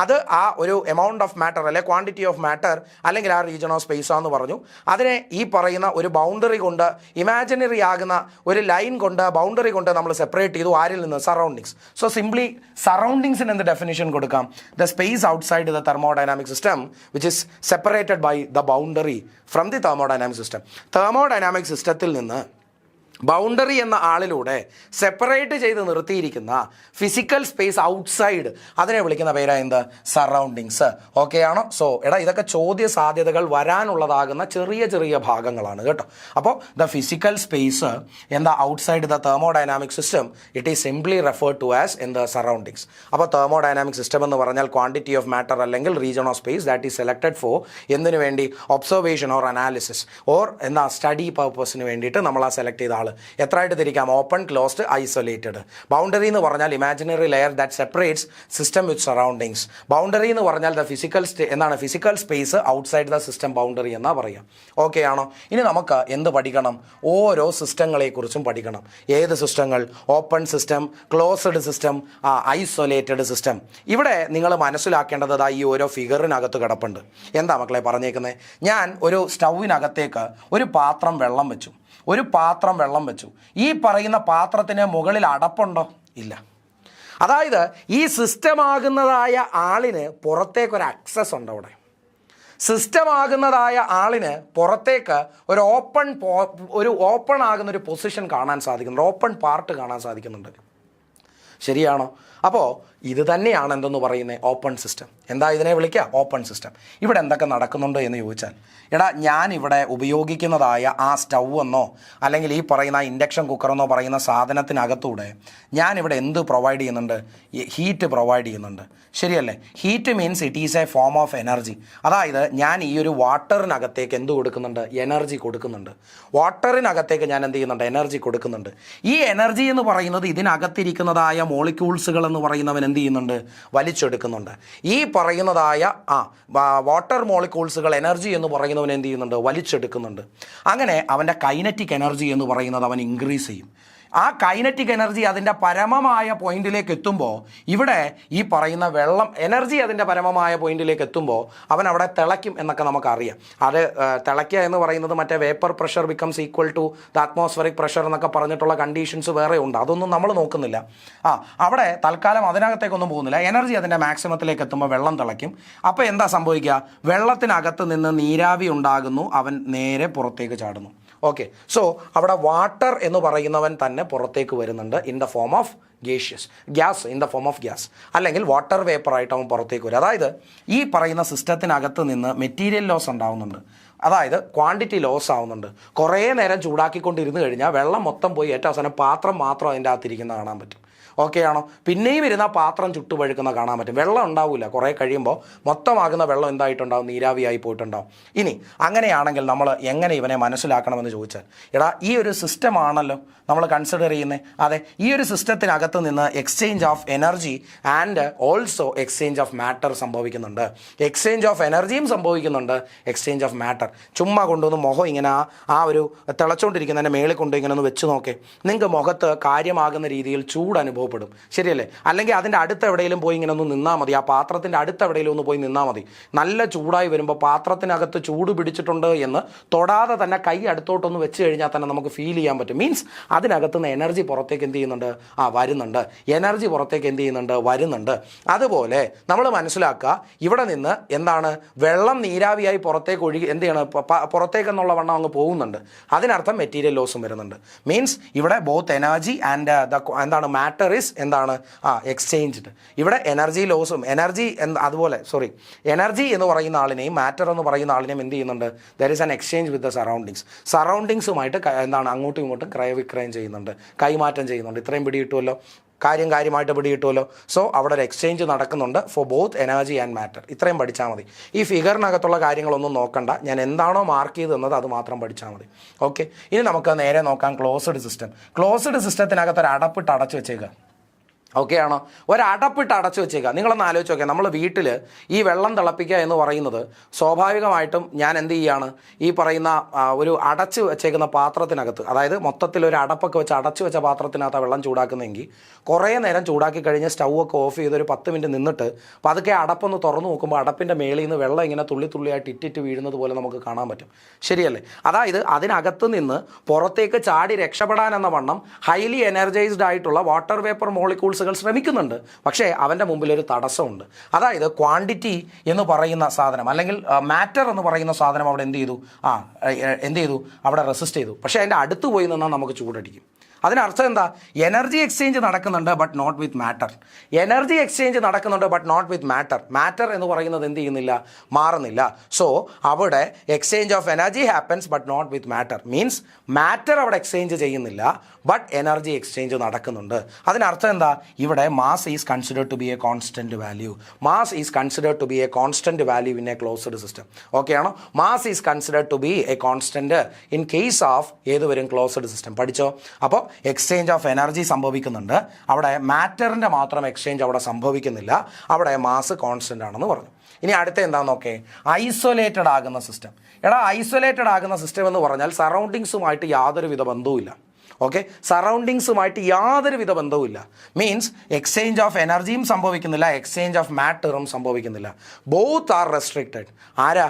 അത് ആ ഒരു എമൗണ്ട് ഓഫ് മാറ്റർ അല്ലെ ക്വാണ്ടിറ്റി ഓഫ് മാറ്റർ അല്ലെങ്കിൽ ആ റീജിയൺ ഓഫ് സ്പേസ് ആണെന്ന് പറഞ്ഞു. അതിനെ ഈ പറയുന്ന ഒരു ബൗണ്ടറി കൊണ്ട്, ഇമാജിനറി ആകുന്ന ഒരു ലൈൻ കൊണ്ട്, ബൗണ്ടറി കൊണ്ട് നമ്മൾ സെപ്പറേറ്റ് ചെയ്തു. ആരിൽ നിന്ന്? സറൗണ്ടിങ്സ്. സോ സിംപ്ലി സറൗണ്ടിങ്സിന് എന്ത് ഡെഫിനിഷൻ കൊടുക്കാം? The space outside the thermodynamic system which is separated by the boundary from the thermodynamic system. Thermodynamic സിസ്റ്റത്തിൽ നിന്ന് ബൗണ്ടറി എന്ന ആളിലൂടെ സെപ്പറേറ്റ് ചെയ്ത് നിർത്തിയിരിക്കുന്ന ഫിസിക്കൽ സ്പേസ് ഔട്ട്സൈഡ്, അതിനെ വിളിക്കുന്ന പേരാ എന്ത്? സറൗണ്ടിങ്സ്. ഓക്കെ ആണോ? സോ എടാ ഇതൊക്കെ ചോദ്യ സാധ്യതകൾ വരാനുള്ളതാകുന്ന ചെറിയ ചെറിയ ഭാഗങ്ങളാണ് കേട്ടോ. അപ്പോൾ ദ ഫിസിക്കൽ സ്പേസ് എന്താ? Outside the thermodynamic system it is simply referred to as in the surroundings. അപ്പോൾ തെർമോഡൈനാമിക് സിസ്റ്റം എന്ന് പറഞ്ഞാൽ ക്വാണ്ടിറ്റി ഓഫ് മാറ്റർ അല്ലെങ്കിൽ region of space that is selected for എന്തിനു വേണ്ടി? ഒബ്സർവേഷൻ ഓർ അനാലിസിസ് ഓർ എന്താ study പർപ്പസിന് വേണ്ടിയിട്ട് നമ്മൾ ആ സെലക്ട് ചെയ്ത ആൾ. എത്രയായിട്ട് തിരിക്കാം? Open, closed, isolated. ബൗണ്ടറി എന്ന് പറഞ്ഞാൽ imaginary layer that separates system with surroundings. Boundary എന്ന് പറഞ്ഞാൽ the physical space outside the system boundary എന്നാ പറയാം. ഓക്കെ ആണോ? ഇനി നമുക്ക് എന്ത് പഠിക്കണം? ഓരോ സിസ്റ്റങ്ങളെക്കുറിച്ചും പഠിക്കണം. ഏത് സിസ്റ്റങ്ങൾ? Open system, closed system, isolated system. ഇവിടെ നിങ്ങൾ മനസ്സിലാക്കേണ്ടത് ഈ ഓരോ ഫിഗറിനകത്ത് കിടപ്പുണ്ട്. എന്താ മക്കളെ പറഞ്ഞേക്കുന്നത്? ഞാൻ ഒരു സ്റ്റൗവിനകത്തേക്ക് ഒരു പാത്രം വെള്ളം വെച്ചു. ഈ പറയുന്ന പാത്രത്തിന് മുകളിൽ അടപ്പുണ്ടോ? ഇല്ല. അതായത് ഈ സിസ്റ്റമാകുന്നതായ ആളിന് പുറത്തേക്കൊരു ആക്സസ് ഉണ്ട്. അവിടെ സിസ്റ്റമാകുന്നതായ ആളിന് പുറത്തേക്ക് ഒരു ഓപ്പൺ ആകുന്ന ഒരു പൊസിഷൻ കാണാൻ സാധിക്കുന്നുണ്ട്, ഓപ്പൺ പാർട്ട് കാണാൻ സാധിക്കുന്നുണ്ട്. ശരിയാണോ? അപ്പോൾ ഇത് തന്നെയാണ് എന്തെന്ന് പറയുന്നത്? Open system. എന്താ ഇതിനെ വിളിക്കുക? Open system. ഇവിടെ എന്തൊക്കെ നടക്കുന്നുണ്ട് എന്ന് ചോദിച്ചാൽ, ഞാനിവിടെ ഉപയോഗിക്കുന്നതായ ആ സ്റ്റൗ എന്നോ അല്ലെങ്കിൽ ഈ പറയുന്ന ഇൻഡക്ഷൻ കുക്കറെന്നോ പറയുന്ന സാധനത്തിനകത്തൂടെ ഞാനിവിടെ എന്ത് പ്രൊവൈഡ് ചെയ്യുന്നുണ്ട്? ഹീറ്റ് പ്രൊവൈഡ് ചെയ്യുന്നുണ്ട്. ശരിയല്ലേ? Heat means it is A form of energy. അതായത് ഞാൻ ഈ ഒരു വാട്ടറിനകത്തേക്ക് എന്ത് കൊടുക്കുന്നുണ്ട്? എനർജി കൊടുക്കുന്നുണ്ട്. വാട്ടറിനകത്തേക്ക് ഞാൻ എന്ത് ചെയ്യുന്നുണ്ട്? എനർജി കൊടുക്കുന്നുണ്ട്. ഈ എനർജി എന്ന് പറയുന്നത് ഇതിനകത്തിരിക്കുന്നതായ മോളിക്യൂൾസുകൾ എന്ന് പറയുന്നവൻ എന്ത് ചെയ്യുന്നുണ്ട്? വലിച്ചെടുക്കുന്നുണ്ട്. ഈ പറയുന്നതായ വാട്ടർ മോളിക്യൂൾസുകൾ എനർജി എന്ന് പറയുന്നവൻ എന്ത് ചെയ്യുന്നുണ്ട്? വലിച്ചെടുക്കുന്നുണ്ട്. അങ്ങനെ അവൻ്റെ കൈനറ്റിക് എനർജി എന്ന് പറയുന്നത് അവൻ ഇൻക്രീസ് ചെയ്യും. ആ കൈനറ്റിക് എനർജി അതിൻ്റെ പരമമായ പോയിന്റിലേക്ക് എത്തുമ്പോൾ, ഇവിടെ ഈ പറയുന്ന വെള്ളം എനർജി അതിൻ്റെ പരമമായ പോയിന്റിലേക്ക് എത്തുമ്പോൾ അവൻ അവിടെ തിളയ്ക്കും എന്നൊക്കെ നമുക്കറിയാം. അത് തിളയ്ക്കുക എന്ന് പറയുന്നത് മറ്റേ vapour pressure becomes equal to the atmospheric pressure എന്നൊക്കെ പറഞ്ഞിട്ടുള്ള കണ്ടീഷൻസ് വേറെ ഉണ്ട്. അതൊന്നും നമ്മൾ നോക്കുന്നില്ല. അവിടെ തൽക്കാലം അതിനകത്തേക്കൊന്നും പോകുന്നില്ല. എനർജി അതിൻ്റെ മാക്സിമത്തിലേക്ക് എത്തുമ്പോൾ വെള്ളം തിളയ്ക്കും. അപ്പോൾ എന്താ സംഭവിക്കുക? വെള്ളത്തിനകത്ത് നിന്ന് നീരാവി ഉണ്ടാകുന്നു, അവൻ നേരെ പുറത്തേക്ക് ചാടുന്നു. ഓക്കെ, സോ അവിടെ വാട്ടർ എന്ന് പറയുന്നവൻ തന്നെ പുറത്തേക്ക് വരുന്നുണ്ട് in the form of gas, അല്ലെങ്കിൽ വാട്ടർ വേപ്പറായിട്ട് അവൻ പുറത്തേക്ക് വരും. അതായത് ഈ പറയുന്ന സിസ്റ്റത്തിനകത്ത് നിന്ന് മെറ്റീരിയൽ ലോസ് ഉണ്ടാവുന്നുണ്ട്. അതായത് ക്വാണ്ടിറ്റി ലോസ് ആവുന്നുണ്ട്. കുറേ നേരം ചൂടാക്കിക്കൊണ്ടിരുന്ന് കഴിഞ്ഞാൽ വെള്ളം മൊത്തം പോയി ഏറ്റവും അവസാനം പാത്രം മാത്രം അതിൻ്റെ അകത്തിരിക്കുന്ന കാണാൻ പറ്റും. ഓക്കെ ആണോ? പിന്നെയും ഇരുന്ന പാത്രം ചുട്ടുപഴുക്കുന്ന കാണാൻ പറ്റും. വെള്ളം ഉണ്ടാവില്ല. കുറേ കഴിയുമ്പോൾ മൊത്തമാകുന്ന വെള്ളം എന്തായിട്ടുണ്ടാവും? നീരാവിയായി പോയിട്ടുണ്ടാവും. ഇനി അങ്ങനെയാണെങ്കിൽ നമ്മൾ എങ്ങനെ ഇവനെ മനസ്സിലാക്കണമെന്ന് ചോദിച്ചാൽ, ഈ ഒരു സിസ്റ്റമാണല്ലോ നമ്മൾ കൺസിഡർ ചെയ്യുന്നത്. അതെ, ഈ ഒരു സിസ്റ്റത്തിനകത്ത് നിന്ന് exchange of energy and also exchange of matter സംഭവിക്കുന്നുണ്ട്. എക്സ്ചേഞ്ച് ഓഫ് എനർജിയും സംഭവിക്കുന്നുണ്ട്, എക്സ്ചേഞ്ച് ഓഫ് മാറ്റർ. ചുമ്മാ കൊണ്ടുവന്ന് മുഖം ഇങ്ങനെ ആ ഒരു തിളച്ചുകൊണ്ടിരിക്കുന്നതിൻ്റെ മേളിൽ കൊണ്ട് ഇങ്ങനെ ഒന്ന് വെച്ച് നോക്കേ, നിങ്ങൾക്ക് മുഖത്ത് കാര്യമാകുന്ന രീതിയിൽ ചൂട് അനുഭവപ്പെടും. ശരിയല്ലേ? അല്ലെങ്കിൽ അതിൻ്റെ അടുത്ത് എവിടെയെങ്കിലും പോയി ഇങ്ങനെ ഒന്ന് നിന്നാൽ മതി. ആ പാത്രത്തിൻ്റെ അടുത്ത് എവിടെയെങ്കിലും ഒന്ന് പോയി നിന്നാൽ മതി. നല്ല ചൂടായി വരുമ്പോൾ പാത്രത്തിനകത്ത് ചൂട് പിടിച്ചിട്ടുണ്ട് എന്ന് തൊടാതെ തന്നെ കൈ അടുത്തോട്ടൊന്ന് വെച്ച് കഴിഞ്ഞാൽ തന്നെ നമുക്ക് ഫീൽ ചെയ്യാൻ പറ്റും. മീൻസ് അതിനകത്തുനിന്ന് എനർജി പുറത്തേക്ക് എന്ത് ചെയ്യുന്നുണ്ട്? വരുന്നുണ്ട്. എനർജി പുറത്തേക്ക് എന്ത് ചെയ്യുന്നുണ്ട്? വരുന്നുണ്ട്. അതുപോലെ നമ്മൾ മനസ്സിലാക്കുക, ഇവിടെ നിന്ന് എന്താണ്? വെള്ളം നീരാവിയായി പുറത്തേക്ക് ഒഴുകി എന്ത് ചെയ്യണം? പുറത്തേക്ക് എന്നുള്ള വണ്ണം അങ്ങ് പോകുന്നുണ്ട്. അതിനർത്ഥം മെറ്റീരിയൽ ലോസും വരുന്നുണ്ട്. മീൻസ് ഇവിടെ ബോത്ത് എനർജി ആൻഡ് എന്താണ് മാറ്റർ എന്താണ്? എക്സ്ചേഞ്ച്ഡ്. ഇവിടെ എനർജി ലോസും അതുപോലെ എനർജി എന്ന് പറയുന്ന ആളിനെയും മാറ്റർ എന്ന് പറയുന്ന ആളിനെയും എന്ത് ചെയ്യുന്നുണ്ട്? There is an exchange with the സറൗണ്ടിങ്സുമായിട്ട് എന്താണ്? അങ്ങോട്ടും ഇങ്ങോട്ടും ക്രയവിക്രയം ചെയ്യുന്നുണ്ട്, കൈമാറ്റം ചെയ്യുന്നുണ്ട്. ഇത്രയും പിടികിട്ടുമല്ലോ, കാര്യമായിട്ട് പിടികിട്ടുമല്ലോ. സോ അവിടെ ഒരു എക്സ്ചേഞ്ച് നടക്കുന്നുണ്ട് for both energy and matter. ഇത്രയും പഠിച്ചാൽ മതി. ഈ ഫിഗറിനകത്തുള്ള കാര്യങ്ങളൊന്നും നോക്കണ്ട. ഞാൻ എന്താണോ മാർക്ക് ചെയ്ത് തന്നത് അത് മാത്രം പഠിച്ചാൽ മതി. ഓക്കെ, ഇനി നമുക്ക് നേരെ നോക്കാം ക്ലോസ്ഡ് സിസ്റ്റം. ക്ലോസ്ഡ് സിസ്റ്റത്തിനകത്ത് ഒരു അടപ്പിട്ട് അടച്ചു വെച്ചേക്കുക. ഓക്കെ ആണോ? ഒരടപ്പിട്ട് അടച്ചു വെച്ചേക്കുക. നിങ്ങളൊന്ന് ആലോചിച്ച് നോക്കുക. നമ്മൾ വീട്ടിൽ ഈ വെള്ളം തിളപ്പിക്കുക എന്ന് പറയുന്നത് സ്വാഭാവികമായിട്ടും ഞാൻ എന്ത് ചെയ്യുകയാണ്? ഈ പറയുന്ന ഒരു അടച്ചു വെച്ചേക്കുന്ന പാത്രത്തിനകത്ത്, അതായത് മൊത്തത്തിൽ ഒരു അടപ്പൊക്കെ വെച്ച് അടച്ചു വെച്ച പാത്രത്തിനകത്ത് വെള്ളം ചൂടാക്കുന്നെങ്കിൽ കുറേ നേരം ചൂടാക്കി കഴിഞ്ഞ് സ്റ്റൗ ഒക്കെ ഓഫ് ചെയ്ത് ഒരു 10 മിനിറ്റ് നിന്നിട്ട് പതുക്കെ അടപ്പൊന്ന് തുറന്നു നോക്കുമ്പോൾ അടപ്പിൻ്റെ മേളിൽ നിന്ന് വെള്ളം ഇങ്ങനെ തുള്ളിയായിട്ട് ഇറ്റിറ്റ് വീഴുന്നത് പോലെ നമുക്ക് കാണാൻ പറ്റും. ശരിയല്ലേ? അതായത് അതിനകത്ത് നിന്ന് പുറത്തേക്ക് ചാടി രക്ഷപ്പെടാൻ എന്ന വണ്ണം ഹൈലി എനർജൈസ്ഡ് ആയിട്ടുള്ള വാട്ടർ വേപ്പർ മോളിക്യൂൾസ് ശ്രമിക്കുന്നുണ്ട്. പക്ഷേ അവൻ്റെ മുമ്പിൽ ഒരു തടസ്സമുണ്ട്. അതായത് ക്വാണ്ടിറ്റി എന്ന് പറയുന്ന സാധനം അല്ലെങ്കിൽ മാറ്റർ എന്ന് പറയുന്ന സാധനം അവിടെ എന്ത് ചെയ്തു? അവിടെ റെസിസ്റ്റ് ചെയ്തു. പക്ഷേ അതിൻ്റെ അടുത്ത് പോയി നിന്നാൽ നമുക്ക് ചൂടടിക്കും. അതിനർത്ഥം എന്താ? എനർജി എക്സ്ചേഞ്ച് നടക്കുന്നുണ്ട് but not with matter. Energy exchange നടക്കുന്നുണ്ട് but not with matter. Matter എന്ന് പറയുന്നത് എന്ത് ചെയ്യുന്നില്ല? മാറുന്നില്ല. സോ അവിടെ exchange of energy happens but not with matter. Means matter അവിടെ എക്സ്ചേഞ്ച് ചെയ്യുന്നില്ല ബട്ട് എനർജി എക്സ്ചേഞ്ച് നടക്കുന്നുണ്ട്. അതിനർത്ഥം എന്താ? ഇവിടെ mass is considered to be a constant value. Mass is considered to be a constant value in a closed system. Okay ആണോ? Mass is considered to be a constant in case of ഏത് വരും? Closed system. പഠിച്ചോ? അപ്പോൾ exchange of energy സംഭവിക്കുന്നുണ്ട്, അവിടെ മാറ്ററിൻ്റെ മാത്രം exchange അവിടെ സംഭവിക്കുന്നില്ല, അവിടെ മാസ് കോൺസ്റ്റന്റ് ആണെന്ന് പറഞ്ഞു. ഇനി അടുത്ത എന്താണെന്ന് നോക്കേ, ഐസൊലേറ്റഡ് ആകുന്ന സിസ്റ്റം. ഐസൊലേറ്റഡ് ആകുന്ന സിസ്റ്റം എന്ന് പറഞ്ഞാൽ സറൗണ്ടിങ്സുമായിട്ട് യാതൊരുവിധ ബന്ധവുമില്ല. ഓക്കെ, സറൗണ്ടിങ്സുമായിട്ട് യാതൊരുവിധ ബന്ധവുമില്ല. മീൻസ് എക്സ്ചേഞ്ച് ഓഫ് എനർജിയും സംഭവിക്കുന്നില്ല, എക്സ്ചേഞ്ച് ഓഫ് മാറ്ററും സംഭവിക്കുന്നില്ല. Both are restricted. ആരാ?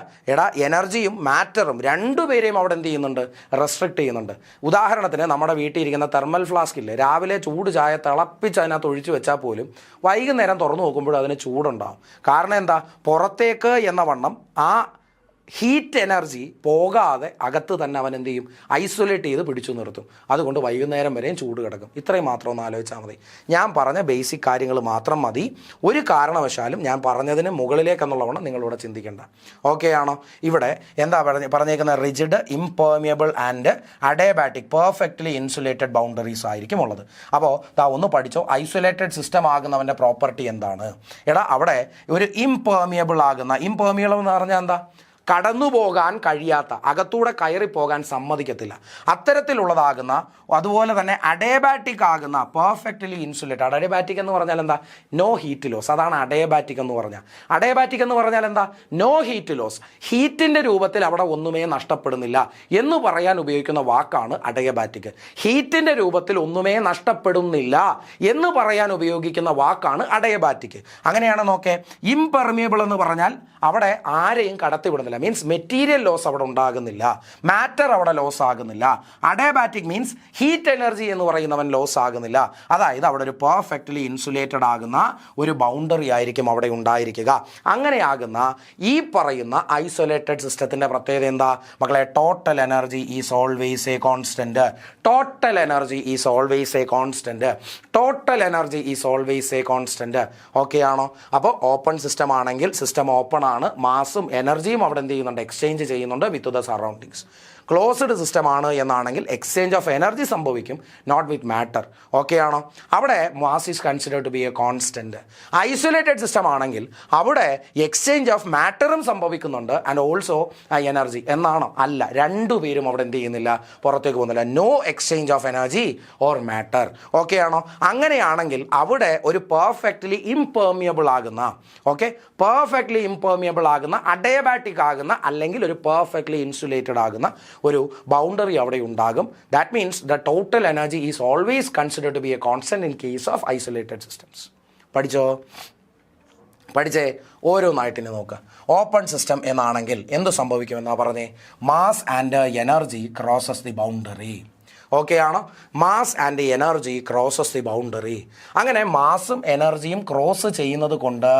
എനർജിയും മാറ്ററും രണ്ടുപേരെയും അവിടെ എന്ത് ചെയ്യുന്നുണ്ട്? റെസ്ട്രിക്റ്റ് ചെയ്യുന്നുണ്ട്. ഉദാഹരണത്തിന് നമ്മുടെ വീട്ടിൽ ഇരിക്കുന്ന തെർമൽ ഫ്ലാസ്ക് ഇല്ലേ, രാവിലെ ചൂട് ചായ തിളപ്പിച്ച് അതിനകത്ത് ഒഴിച്ചു വെച്ചാൽ പോലും വൈകുന്നേരം തുറന്നു നോക്കുമ്പോഴും അതിന് ചൂടുണ്ടാവും. കാരണം എന്താ? പുറത്തേക്ക് എന്ന വണ്ണം ആ ഹീറ്റ് എനർജി പോകാതെ അകത്ത് തന്നെ അവൻ എന്ത് ചെയ്യും? ഐസൊലേറ്റ് ചെയ്ത് പിടിച്ചു നിർത്തും. അതുകൊണ്ട് വൈകുന്നേരം വരെയും ചൂട് കിടക്കും. ഇത്രയും മാത്രം ഒന്ന് ആലോചിച്ചാൽ മതി. ഞാൻ പറഞ്ഞ ബേസിക് കാര്യങ്ങൾ മാത്രം മതി. ഒരു കാരണവശാലും ഞാൻ പറഞ്ഞതിന് മുകളിലേക്കെന്നുള്ളവണ്ണം നിങ്ങളിവിടെ ചിന്തിക്കേണ്ട. ഓക്കെ ആണോ? ഇവിടെ എന്താ പറഞ്ഞേക്കുന്നത്? Rigid, impermeable and adiabatic perfectly insulated boundaries ആയിരിക്കും ഉള്ളത്. അപ്പോൾ ഒന്ന് പഠിച്ചോ, ഐസൊലേറ്റഡ് സിസ്റ്റം ആകുന്നവൻ്റെ പ്രോപ്പർട്ടി എന്താണ്? അവിടെ ഒരു ഇംപെർമിയബിൾ ആകുന്ന, ഇംപെർമിയബിൾ എന്ന് പറഞ്ഞാൽ എന്താ? കടന്നു പോകാൻ കഴിയാത്ത, അകത്തൂടെ കയറിപ്പോകാൻ സമ്മതിക്കത്തില്ല, അത്തരത്തിലുള്ളതാകുന്ന, അതുപോലെ തന്നെ അഡേബാറ്റിക് ആകുന്ന, പെർഫെക്റ്റ്ലി ഇൻസുലേറ്റഡ്. അഡേബാറ്റിക് എന്ന് പറഞ്ഞാൽ എന്താ? No heat loss. അതാണ് അഡേബാറ്റിക് എന്ന് പറഞ്ഞാൽ. അഡേബാറ്റിക് എന്ന് പറഞ്ഞാൽ എന്താ? No heat loss. ഹീറ്റിൻ്റെ രൂപത്തിൽ അവിടെ ഒന്നുമേ നഷ്ടപ്പെടുന്നില്ല എന്ന് പറയാൻ ഉപയോഗിക്കുന്ന വാക്കാണ് അഡേബാറ്റിക്. ഹീറ്റിൻ്റെ രൂപത്തിൽ ഒന്നുമേ നഷ്ടപ്പെടുന്നില്ല എന്ന് പറയാൻ ഉപയോഗിക്കുന്ന വാക്കാണ് അഡേബാറ്റിക്. അങ്ങനെയാണ് നോക്കേ. ഇംപെർമിയബിൾ എന്ന് പറഞ്ഞാൽ അവിടെ ആരെയും കടത്തിവിടുന്നില്ല. മീൻസ് മെറ്റീരിയൽ ലോസ് അവിടെ ഉണ്ടാകുന്നില്ല, മാറ്റർ അവിടെ ലോസ് ആകുന്നില്ല. അഡേബാറ്റിക് മീൻസ് ഹീറ്റ് എനർജി എന്ന് പറയുന്നവൻ ലോസ് ആകുന്നില്ല. അതായത് അവിടെ ഒരു പെർഫെക്റ്റ്ലി ഇൻസുലേറ്റഡ് ആകുന്ന ഒരു ബൗണ്ടറി ആയിരിക്കും അവിടെ ഉണ്ടായിരിക്കുക. അങ്ങനെയാകുന്ന ഈ പറയുന്ന ഐസൊലേറ്റഡ് സിസ്റ്റത്തിൻ്റെ പ്രത്യേകത എന്താ മക്കളെ? Total energy is always a constant. Total energy is always a constant. Total energy is always a constant. Okay ആണോ? അപ്പോൾ ഓപ്പൺ സിസ്റ്റം ആണെങ്കിൽ സിസ്റ്റം ഓപ്പൺ ആണ്, മാസും എനർജിയും അവിടെ എന്ത് ചെയ്യുന്നുണ്ട്? എക്സ്ചേഞ്ച് ചെയ്യുന്നുണ്ട് with the surroundings. Closed system ആണ് എന്നാണെങ്കിൽ എക്സ്ചേഞ്ച് ഓഫ് എനർജി സംഭവിക്കും, നോട്ട് വിത്ത് മാറ്റർ. ഓക്കെ ആണോ? അവിടെ mass is considered to be a constant. Isolated system ആണെങ്കിൽ അവിടെ എക്സ്ചേഞ്ച് ഓഫ് മാറ്ററും സംഭവിക്കുന്നുണ്ട് ആൻഡ് ഓൾസോ എനർജി. എന്നാണോ? അല്ല, രണ്ടുപേരും അവിടെ എന്ത് ചെയ്യുന്നില്ല? പുറത്തേക്ക് പോകുന്നില്ല. No exchange of energy or matter. Okay ആണോ? അങ്ങനെയാണെങ്കിൽ അവിടെ ഒരു പെർഫെക്റ്റ്ലി ഇംപെർമിയബിൾ ആകുന്ന, ഓക്കെ, പെർഫെക്റ്റ്ലി ഇംപെർമിയബിൾ ആകുന്ന, അഡേബാറ്റിക് ആകുന്ന, അല്ലെങ്കിൽ ഒരു പെർഫെക്റ്റ്ലി ഇൻസുലേറ്റഡ് ആകുന്ന ഒരു ബൗണ്ടറി അവിടെ ഉണ്ടാകും. That means the total energy is always considered to be a constant in case of isolated systems. പഠിച്ചേ? ഓരോന്നായിട്ടിനെ നോക്കുക. ഓപ്പൺ സിസ്റ്റം എന്നാണെങ്കിൽ എന്ത് സംഭവിക്കുമെന്നാണ് പറഞ്ഞേ? Mass and energy crosses the boundary. Okay ആണോ? Mass and energy crosses the boundary. അങ്ങനെ മാസും എനർജിയും ക്രോസ് ചെയ്യുന്നത് കൊണ്ട്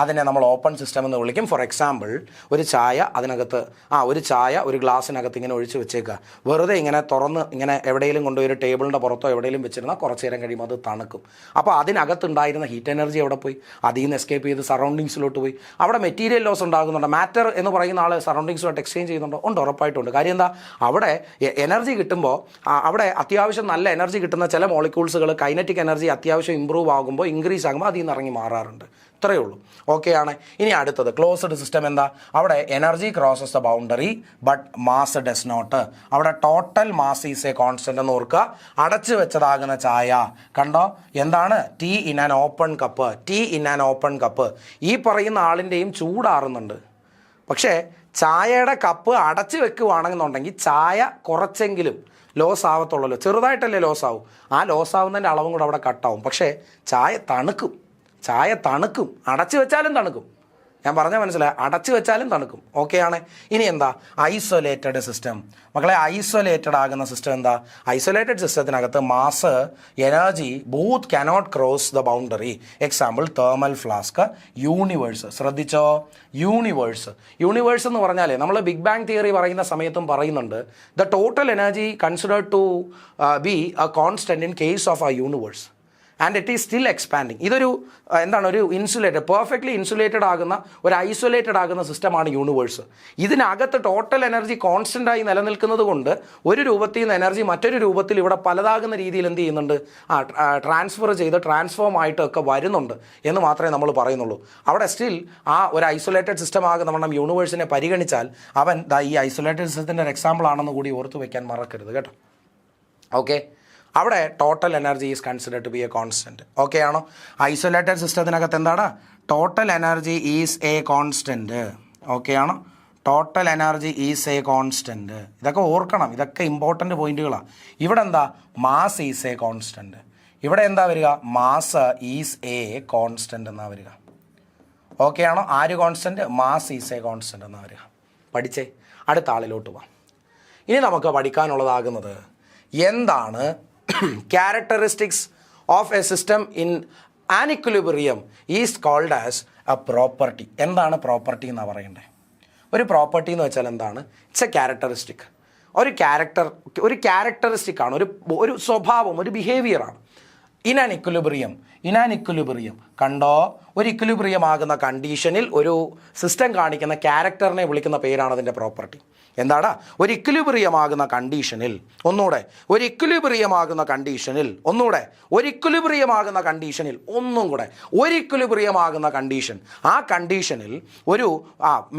അതിനെ നമ്മൾ ഓപ്പൺ സിസ്റ്റം എന്ന് വിളിക്കും. ഫോർ എക്സാമ്പിൾ, ഒരു ചായ അതിനകത്ത് ഒരു ചായ ഒരു ഗ്ലാസ്സിനകത്ത് ഇങ്ങനെ ഒഴിച്ച് വെച്ചേക്കുക. വെറുതെ ഇങ്ങനെ തുറന്ന് ഇങ്ങനെ എവിടെയെങ്കിലും കൊണ്ടുപോയി ഒരു ടേബിളിൻ്റെ പുറത്തോ എവിടെയെങ്കിലും വെച്ചിരുന്നാൽ കുറച്ച് നേരം കഴിയുമ്പോൾ അത് തണുക്കും. അപ്പോൾ അതിനകത്തുണ്ടായിരുന്ന ഹീറ്റ് എനർജി എവിടെ പോയി? അതിൽ നിന്ന് എസ്കേപ്പ് ചെയ്ത് സറൗണ്ടിങ്സിലോട്ട് പോയി. അവിടെ മെറ്റീരിയൽ ലോസ് ഉണ്ടാകുന്നുണ്ട്. മാറ്റർ എന്ന് പറയുന്ന ആൾ സറൗണ്ടിങ്സുമായിട്ട് എക്സ്ചേഞ്ച് ചെയ്യുന്നുണ്ടോ? ഉണ്ട്, ഉറപ്പായിട്ടുണ്ട്. കാര്യം എന്താ? അവിടെ എനർജി കിട്ടുമ്പോൾ അവിടെ അത്യാവശ്യം നല്ല എനർജി കിട്ടുന്ന ചില മോളിക്യൂൾസുകൾ കൈനറ്റിക് എനർജി അത്യാവശ്യം ഇമ്പ്രൂവ് ആകുമ്പോൾ, ഇൻക്രീസ് ആകുമ്പോൾ അതിൽ നിന്ന് ഇറങ്ങി മാറാറുണ്ട്. ഇത്രയേ ഉള്ളൂ. ഓക്കെ ആണ്. ഇനി അടുത്തത് ക്ലോസ്ഡ് സിസ്റ്റം. എന്താ? അവിടെ energy crosses the boundary but mass does not. അവിടെ total mass is a constant എന്ന് ഓർക്കുക. അടച്ചു വെച്ചതാകുന്ന ചായ കണ്ടോ? എന്താണ്? Tea in an open cup. Tea in an open cup. ഈ പറയുന്ന ആളിൻ്റെയും ചൂടാറുന്നുണ്ട്. പക്ഷേ ചായയുടെ കപ്പ് അടച്ചു വെക്കുകയാണെന്നുണ്ടെങ്കിൽ ചായ കുറച്ചെങ്കിലും ലോസ് ആവത്തുള്ളല്ലോ. ചെറുതായിട്ടല്ലേ ലോസ് ആവും. ആ ലോസ് ആവുന്നതിൻ്റെ അളവും കൂടെ അവിടെ കട്ടാവും. പക്ഷേ ചായ തണുക്കും. അടച്ചു വെച്ചാലും തണുക്കും. ഞാൻ പറഞ്ഞാൽ മനസ്സിലായി, അടച്ചു വെച്ചാലും തണുക്കും. ഓക്കെ ആണ്. ഇനി എന്താ ഐസൊലേറ്റഡ് സിസ്റ്റം? മക്കളെ ഐസൊലേറ്റഡ് ആകുന്ന സിസ്റ്റം എന്താ? ഐസൊലേറ്റഡ് സിസ്റ്റത്തിനകത്ത് mass, energy both cannot cross the boundary. Example thermal flask, universe. ശ്രദ്ധിച്ചോ, യൂണിവേഴ്സ്. യൂണിവേഴ്സ് എന്ന് പറഞ്ഞാൽ നമ്മൾ ബിഗ് ബാങ് തിയറി പറയുന്ന സമയത്തും പറയുന്നുണ്ട്, the total energy considered to be a constant in case of a universe and it is still expanding. ഇതൊരു എന്താണ്, ഒരു ഇൻസുലേറ്റഡ്, പെർഫെക്റ്റ്ലി ഇൻസുലേറ്റഡ് ആകുന്ന ഒരു ഐസൊലേറ്റഡ് ആകുന്ന സിസ്റ്റമാണ് യൂണിവേഴ്സ്. ഇതിനകത്ത് ടോട്ടൽ എനർജി കോൺസ്റ്റൻ്റ് ആയി നിലനിൽക്കുന്നത് കൊണ്ട് ഒരു രൂപത്തിൽ നിന്ന് എനർജി മറ്റൊരു രൂപത്തിൽ ഇവിടെ പലതാകുന്ന രീതിയിൽ എന്ത് ചെയ്യുന്നുണ്ട്, ട്രാൻസ്ഫർ ചെയ്ത് ട്രാൻസ്ഫോം ആയിട്ടൊക്കെ വരുന്നുണ്ട് എന്ന് മാത്രമേ നമ്മൾ പറയുന്നുള്ളൂ. അവിടെ സ്റ്റിൽ ആ ഒരു ഐസൊലേറ്റഡ് സിസ്റ്റം ആകുന്ന നമ്മൾ യൂണിവേഴ്സിനെ പരിഗണിച്ചാൽ അവൻ ഈ ഐസൊലേറ്റഡ് സിസ്റ്റത്തിൻ്റെ ഒരു എക്സാമ്പിൾ ആണെന്ന് കൂടി ഓർത്ത് വയ്ക്കാൻ മറക്കരുത് കേട്ടോ. ഓക്കെ, അവിടെ total energy is considered to be a constant. Okay ആണോ? ഐസൊലേറ്റഡ് സിസ്റ്റത്തിനകത്ത് എന്താണ്? Total energy is a constant. Okay ആണോ? Total energy is a constant. ഇതൊക്കെ ഓർക്കണം, ഇതൊക്കെ ഇമ്പോർട്ടൻ്റ് പോയിന്റുകളാണ്. ഇവിടെ എന്താ? Mass is a constant. ഇവിടെ എന്താ വരിക? മാസ് ഈസ് എ കോൺസ്റ്റൻറ്റ് എന്നാ വരിക. ഓക്കെ ആണോ? ആര് constant? Mass is a constant എന്നാ വരിക. പഠിച്ചേ, അടുത്ത ആളിലോട്ട് പോവാം. ഇനി നമുക്ക് പഠിക്കാനുള്ളതാകുന്നത് എന്താണ് characteristics of a system in an equilibrium is called as a property. എന്താണ് പ്രോപ്പർട്ടി എന്നാണ് പറയണ്ടേ? ഒരു പ്രോപ്പർട്ടി എന്ന് വെച്ചാൽ എന്താണ്? It's A characteristic. ഒരു ക്യാരക്ടറിസ്റ്റിക് ആണ്, ഒരു സ്വഭാവം, ഒരു ബിഹേവിയറാണ്. ഇൻ ആൻ ഇക്വിലിബ്രിയം കണ്ടോ? ഒരു ഇക്വിലിബ്രിയം ആകുന്ന കണ്ടീഷനിൽ ഒരു സിസ്റ്റം കാണിക്കുന്ന ക്യാരക്ടറിനെ വിളിക്കുന്ന പേരാണ് അതിൻ്റെ പ്രോപ്പർട്ടി. എന്താടാ? ഒരു ഇക്വിലിബ്രിയമാകുന്ന കണ്ടീഷനിൽ, ഒന്നുകൂടെ, ഒരു ഇക്വിലിബ്രിയമാകുന്ന കണ്ടീഷനിൽ, ഒന്നുകൂടെ, ഒരു ഇക്വിലിബ്രിയമാകുന്ന കണ്ടീഷനിൽ, ഒന്നും കൂടെ, ഒരു ഇക്വിലിബ്രിയമാകുന്ന കണ്ടീഷൻ. ആ കണ്ടീഷനിൽ ഒരു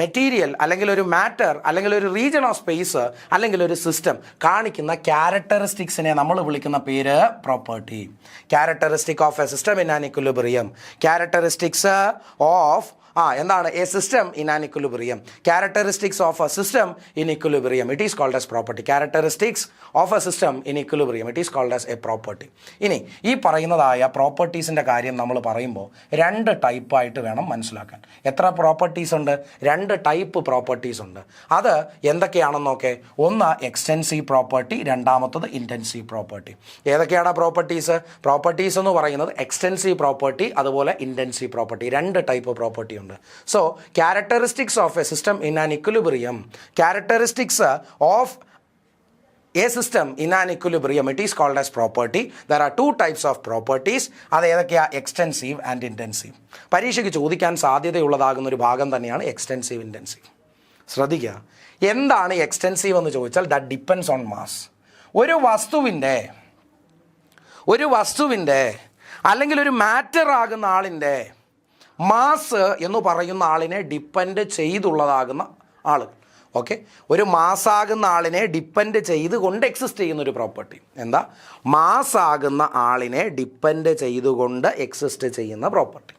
മെറ്റീരിയൽ അല്ലെങ്കിൽ ഒരു മാറ്റർ അല്ലെങ്കിൽ ഒരു റീജിയൻ ഓഫ് സ്പേസ് അല്ലെങ്കിൽ ഒരു സിസ്റ്റം കാണിക്കുന്ന ക്യാരക്ടറിസ്റ്റിക്സിനെ നമ്മൾ വിളിക്കുന്ന പേര് property. Characteristic of a system in an equilibrium. Characteristics of എന്താണ്? A system in an equilibrium. Characteristics of a system in equilibrium, it is called as property. Characteristics of a system in equilibrium, it is called as a property. ഇനി ഈ പറയുന്നതായ പ്രോപ്പർട്ടീസിൻ്റെ കാര്യം നമ്മൾ പറയുമ്പോൾ രണ്ട് ടൈപ്പായിട്ട് വേണം മനസ്സിലാക്കാൻ. എത്ര പ്രോപ്പർട്ടീസ് ഉണ്ട്? രണ്ട് ടൈപ്പ് പ്രോപ്പർട്ടീസ് ഉണ്ട്. അത് എന്തൊക്കെയാണെന്ന് നോക്കേ. ഒന്ന് എക്സ്റ്റെൻസീവ് പ്രോപ്പർട്ടി, രണ്ടാമത്തത് ഇൻറ്റൻസീവ് പ്രോപ്പർട്ടി. ഏതൊക്കെയാണ് പ്രോപ്പർട്ടീസ്? പ്രോപ്പർട്ടീസ് എന്ന് പറയുന്നത് എക്സ്റ്റെൻസീവ് പ്രോപ്പർട്ടി അതുപോലെ ഇൻറ്റൻസീവ് പ്രോപ്പർട്ടി, രണ്ട് ടൈപ്പ് പ്രോപ്പർട്ടി ഉണ്ട്. So, characteristics of a system in an equilibrium, characteristics of a system in an equilibrium, it is called as property. There are two types of properties. അത് ഏതൊക്കെയാ? Extensive and intensive. പരീക്ഷയ്ക്ക് ചോദിക്കാൻ സാധ്യതയുള്ളതാകുന്ന ഒരു ഭാഗം തന്നെയാണ് extensive, intensive. ശ്രദ്ധിക്കുക, എന്താണ് extensive എന്ന് ചോദിച്ചാൽ ദാറ്റ് ഡിപ്പെൻഡ്സ് ഓൺ മാസ്. ഒരു വസ്തുവിൻ്റെ അല്ലെങ്കിൽ ഒരു മാറ്റർ ആകുന്ന ആളിൻ്റെ മാസ് എന്ന് പറയുന്ന ആളിനെ ഡിപ്പെൻഡ് ചെയ്തുള്ളതാകുന്ന ആളുകൾ. ഓക്കെ, ഒരു മാസ്സാകുന്ന ആളിനെ ഡിപ്പെൻഡ് ചെയ്തുകൊണ്ട് എക്സിസ്റ്റ് ചെയ്യുന്ന ഒരു പ്രോപ്പർട്ടി. എന്താ? മാസ്സാകുന്ന ആളിനെ ഡിപ്പെൻഡ് ചെയ്തുകൊണ്ട് എക്സിസ്റ്റ് ചെയ്യുന്ന പ്രോപ്പർട്ടി.